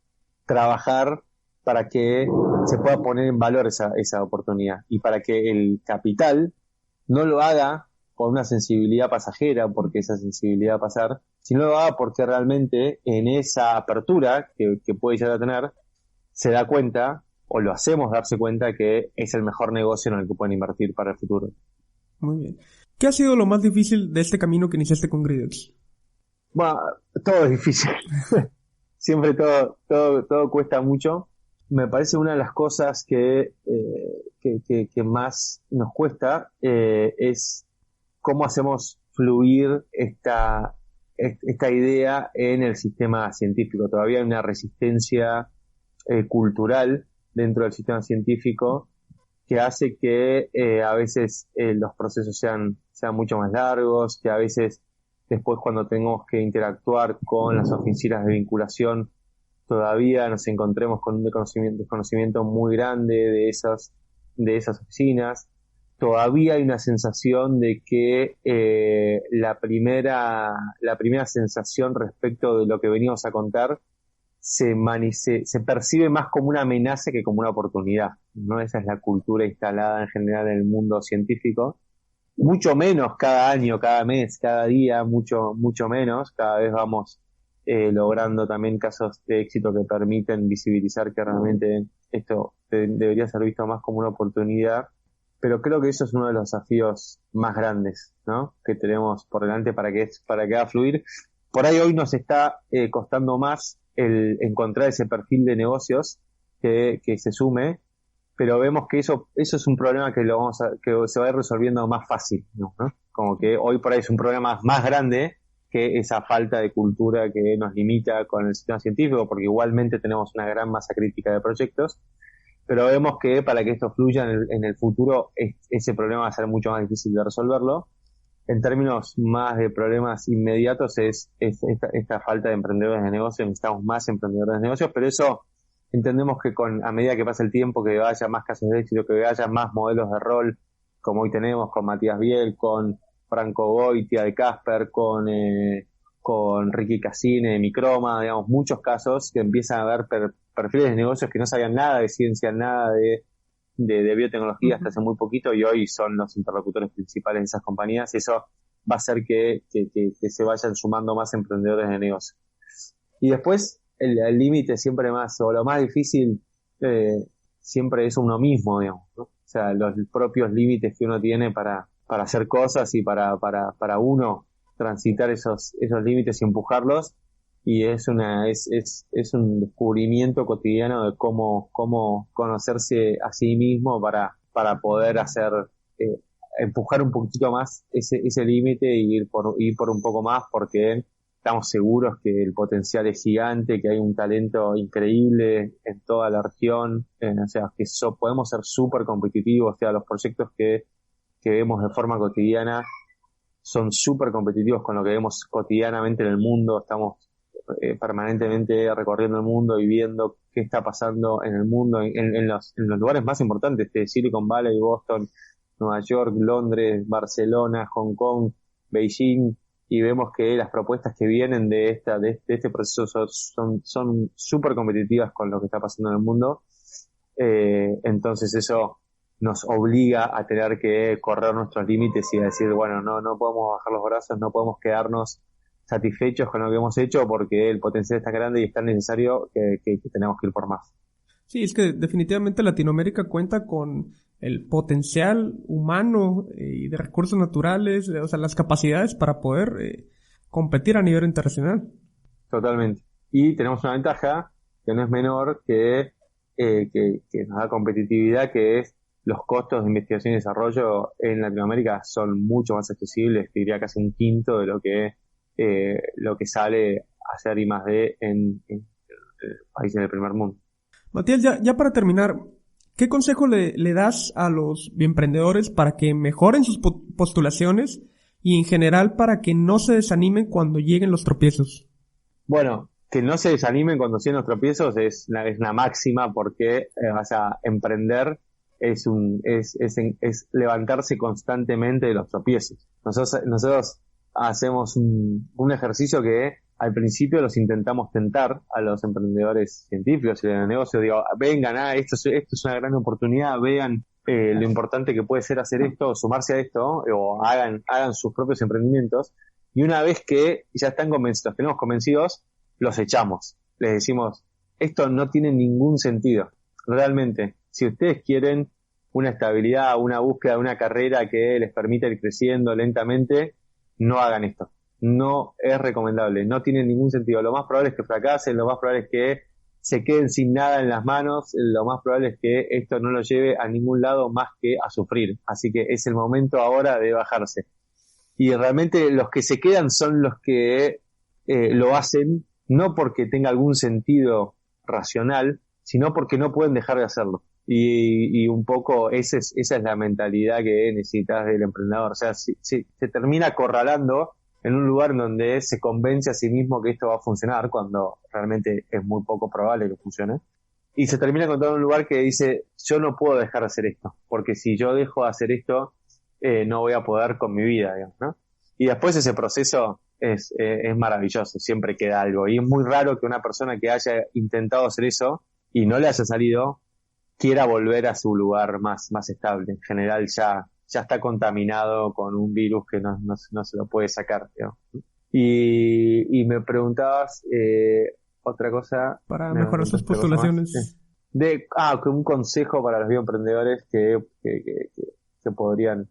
trabajar para que se pueda poner en valor esa oportunidad, y para que el capital no lo haga con una sensibilidad pasajera, porque esa sensibilidad va a pasar, sino lo haga porque realmente en esa apertura que puede llegar a tener, se da cuenta, o lo hacemos darse cuenta, que es el mejor negocio en el que pueden invertir para el futuro. Muy bien. ¿Qué ha sido lo más difícil de este camino que iniciaste con Gridex? Bueno, todo es difícil. Siempre todo cuesta mucho. Me parece una de las cosas que más nos cuesta es cómo hacemos fluir esta idea en el sistema científico. Todavía hay una resistencia cultural dentro del sistema científico que hace que a veces los procesos sean mucho más largos, que a veces después, cuando tenemos que interactuar con las oficinas de vinculación, todavía nos encontremos con un desconocimiento muy grande de esas oficinas. Todavía hay una sensación de que la primera sensación respecto de lo que veníamos a contar se percibe más como una amenaza que como una oportunidad, ¿no? Esa es la cultura instalada en general en el mundo científico. Mucho menos cada año, cada mes, cada día, mucho menos. Cada vez vamos logrando también casos de éxito que permiten visibilizar que realmente esto debería ser visto más como una oportunidad. Pero creo que eso es uno de los desafíos más grandes, ¿no?, que tenemos por delante para que haga fluir. Por ahí hoy nos está costando más el encontrar ese perfil de negocios que se sume, pero vemos que eso es un problema que se va a ir resolviendo más fácil, ¿no? Como que hoy por ahí es un problema más grande que esa falta de cultura que nos limita con el sistema científico, porque igualmente tenemos una gran masa crítica de proyectos, pero vemos que para que esto fluya en el futuro, ese problema va a ser mucho más difícil de resolverlo. En términos más de problemas inmediatos es esta falta de emprendedores de negocios. Necesitamos más emprendedores de negocios, pero eso entendemos que a medida que pasa el tiempo, que haya más casos de éxito, que haya más modelos de rol, como hoy tenemos con Matías Biel, con Franco Goitia de Casper, con Ricky Cassini de Microma, digamos, muchos casos que empiezan a ver perfiles de negocios que no sabían nada de ciencia, nada de biotecnología hasta hace muy poquito, y hoy son los interlocutores principales de esas compañías, y eso va a hacer que se vayan sumando más emprendedores de negocio. Y después, el límite siempre más, o lo más difícil, siempre es uno mismo, digamos, ¿no? O sea, los propios límites que uno tiene para hacer cosas y para uno transitar esos límites y empujarlos, y es un descubrimiento cotidiano de cómo conocerse a sí mismo para poder hacer, empujar un poquito más ese límite y ir por un poco más, porque estamos seguros que el potencial es gigante, que hay un talento increíble en toda la región, o sea, que podemos ser súper competitivos, o sea, los proyectos que vemos de forma cotidiana son súper competitivos con lo que vemos cotidianamente en el mundo. Estamos permanentemente recorriendo el mundo y viendo qué está pasando en el mundo, en los lugares más importantes de Silicon Valley, Boston, Nueva York, Londres, Barcelona, Hong Kong, Beijing, y vemos que las propuestas que vienen de este proceso son súper competitivas con lo que está pasando en el mundo. Entonces eso nos obliga a tener que correr nuestros límites y a decir, bueno, no podemos bajar los brazos, no podemos quedarnos satisfechos con lo que hemos hecho, porque el potencial es tan grande y es tan necesario que tenemos que ir por más. Sí, es que definitivamente Latinoamérica cuenta con el potencial humano y de recursos naturales, o sea, las capacidades para poder competir a nivel internacional. Totalmente. Y tenemos una ventaja que no es menor, que nos da competitividad, que es los costos de investigación y desarrollo en Latinoamérica son mucho más accesibles, te diría casi un quinto de lo que sale hacer I+D en países del primer mundo. Matías, ya para terminar, ¿qué consejo le das a los emprendedores para que mejoren sus postulaciones y en general para que no se desanimen cuando lleguen los tropiezos? Bueno, que no se desanimen cuando lleguen los tropiezos es una máxima, porque emprender es levantarse constantemente de los tropiezos. Nosotros hacemos un ejercicio que al principio los intentamos tentar a los emprendedores científicos y de negocio. Digo, vengan, esto es una gran oportunidad, vean lo importante que puede ser hacer esto, sumarse a esto, o hagan sus propios emprendimientos. Y una vez que ya están convencidos, los tenemos convencidos, los echamos. Les decimos, esto no tiene ningún sentido. Realmente, si ustedes quieren una estabilidad, una búsqueda, una carrera que les permita ir creciendo lentamente, no hagan esto. No es recomendable, no tiene ningún sentido. Lo más probable es que fracasen, lo más probable es que se queden sin nada en las manos, lo más probable es que esto no lo lleve a ningún lado más que a sufrir. Así que es el momento ahora de bajarse. Y realmente los que se quedan son los que lo hacen no porque tenga algún sentido racional, sino porque no pueden dejar de hacerlo. Y un poco esa es la mentalidad que necesitas del emprendedor. O sea, si se termina acorralando en un lugar donde se convence a sí mismo que esto va a funcionar, cuando realmente es muy poco probable que funcione, y se termina encontrando un lugar que dice, yo no puedo dejar de hacer esto, porque si yo dejo de hacer esto, no voy a poder con mi vida, digamos, ¿no? Y después ese proceso es maravilloso, siempre queda algo, y es muy raro que una persona que haya intentado hacer eso y no le haya salido quiera volver a su lugar más estable. En general ya está contaminado con un virus que no se lo puede sacar, digamos. Y me preguntabas otra cosa. Para mejorar sus postulaciones. Que un consejo para los bioemprendedores que podrían,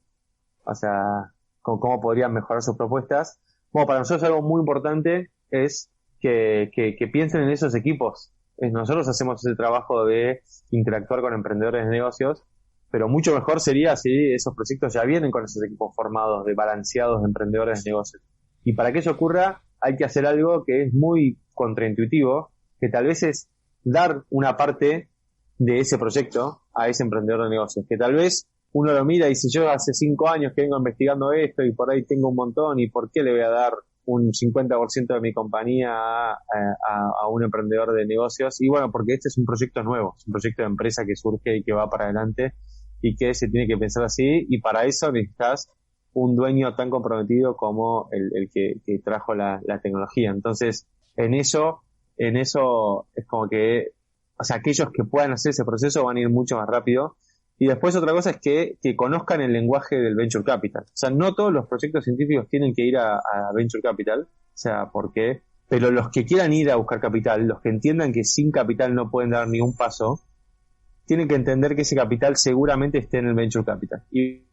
o sea, cómo podrían mejorar sus propuestas. Bueno, para nosotros algo muy importante es que piensen en esos equipos. Nosotros hacemos ese trabajo de interactuar con emprendedores de negocios, pero mucho mejor sería si esos proyectos ya vienen con esos equipos formados, balanceados de emprendedores de negocios. Y para que eso ocurra, hay que hacer algo que es muy contraintuitivo, que tal vez es dar una parte de ese proyecto a ese emprendedor de negocios, que tal vez uno lo mira y dice, yo hace 5 años que vengo investigando esto y por ahí tengo un montón, y ¿por qué le voy a dar un 50% de mi compañía a un emprendedor de negocios. Y bueno, porque este es un proyecto nuevo, es un proyecto de empresa que surge y que va para adelante y que se tiene que pensar así, y para eso necesitas un dueño tan comprometido como el que trajo la tecnología. Entonces, en eso es como que, o sea, aquellos que puedan hacer ese proceso van a ir mucho más rápido. Y después otra cosa es que conozcan el lenguaje del Venture Capital. O sea, no todos los proyectos científicos tienen que ir a Venture Capital, o sea, pero los que quieran ir a buscar capital, los que entiendan que sin capital no pueden dar ni un paso, tienen que entender que ese capital seguramente esté en el Venture Capital. Y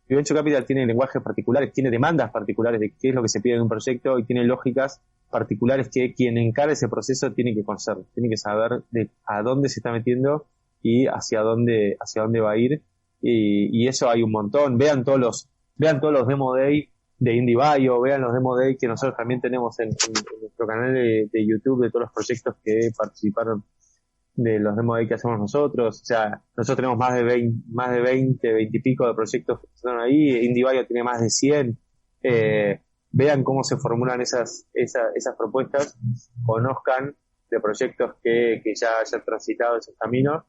el Venture Capital tiene lenguajes particulares, tiene demandas particulares de qué es lo que se pide en un proyecto, y tiene lógicas particulares que quien encara ese proceso tiene que conocer, tiene que saber a dónde se está metiendo y hacia dónde va a ir, y eso hay un montón. Vean todos los Demo Day de IndieBio, vean los Demo Day que nosotros también tenemos en nuestro canal de YouTube, de todos los proyectos que participaron de los Demo Day que hacemos nosotros. O sea, nosotros tenemos más de 20 y pico de proyectos que están ahí, IndieBio tiene más de 100. Vean cómo se formulan esas propuestas, conozcan de proyectos que ya hayan transitado esos caminos,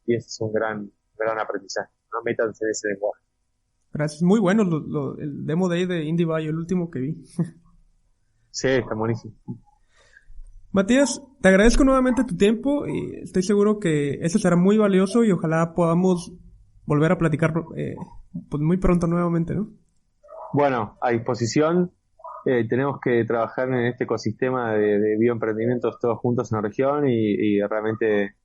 y ese es un gran aprendizaje. No métanse en ese lenguaje. Gracias. Muy bueno el Demo Day de IndieBio, el último que vi. Sí, está buenísimo. Matías, te agradezco nuevamente tu tiempo y estoy seguro que eso será muy valioso y ojalá podamos volver a platicar pues muy pronto nuevamente, ¿no? Bueno, a disposición. Tenemos que trabajar en este ecosistema de bioemprendimientos todos juntos en la región, y realmente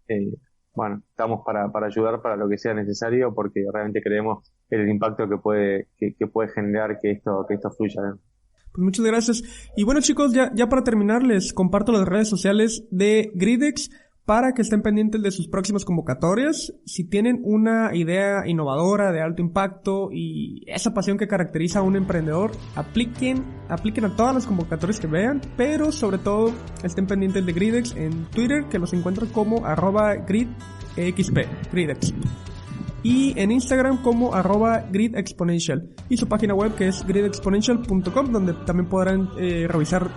bueno, estamos para ayudar para lo que sea necesario, porque realmente creemos en el impacto que puede generar que esto fluya, ¿no? Pues muchas gracias. Y bueno, chicos, ya para terminar les comparto las redes sociales de Gridex para que estén pendientes de sus próximas convocatorias. Si tienen una idea innovadora de alto impacto y esa pasión que caracteriza a un emprendedor, apliquen a todas las convocatorias que vean, pero sobre todo estén pendientes de Gridex en Twitter, que los encuentran como @gridxp, Gridex. Y en Instagram como @gridexponential, y su página web que es gridexponential.com, donde también podrán revisar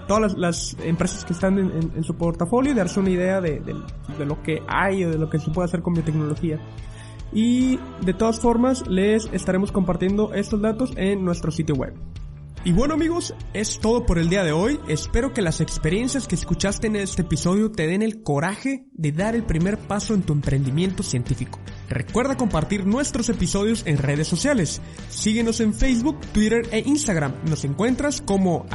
todas las empresas que están en su portafolio y darse una idea de lo que hay o de lo que se puede hacer con biotecnología. Y de todas formas les estaremos compartiendo estos datos en nuestro sitio web. Y bueno, amigos, es todo por el día de hoy. Espero que las experiencias que escuchaste en este episodio te den el coraje de dar el primer paso en tu emprendimiento científico. Recuerda compartir nuestros episodios en redes sociales. Síguenos en Facebook, Twitter e Instagram. Nos encuentras como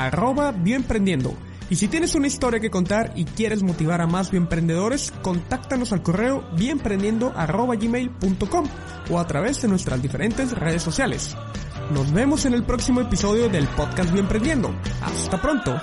@bioemprendiendo. Y si tienes una historia que contar y quieres motivar a más bioemprendedores, contáctanos al correo bioemprendiendo@gmail.com o a través de nuestras diferentes redes sociales. Nos vemos en el próximo episodio del podcast Bioemprendiendo. ¡Hasta pronto!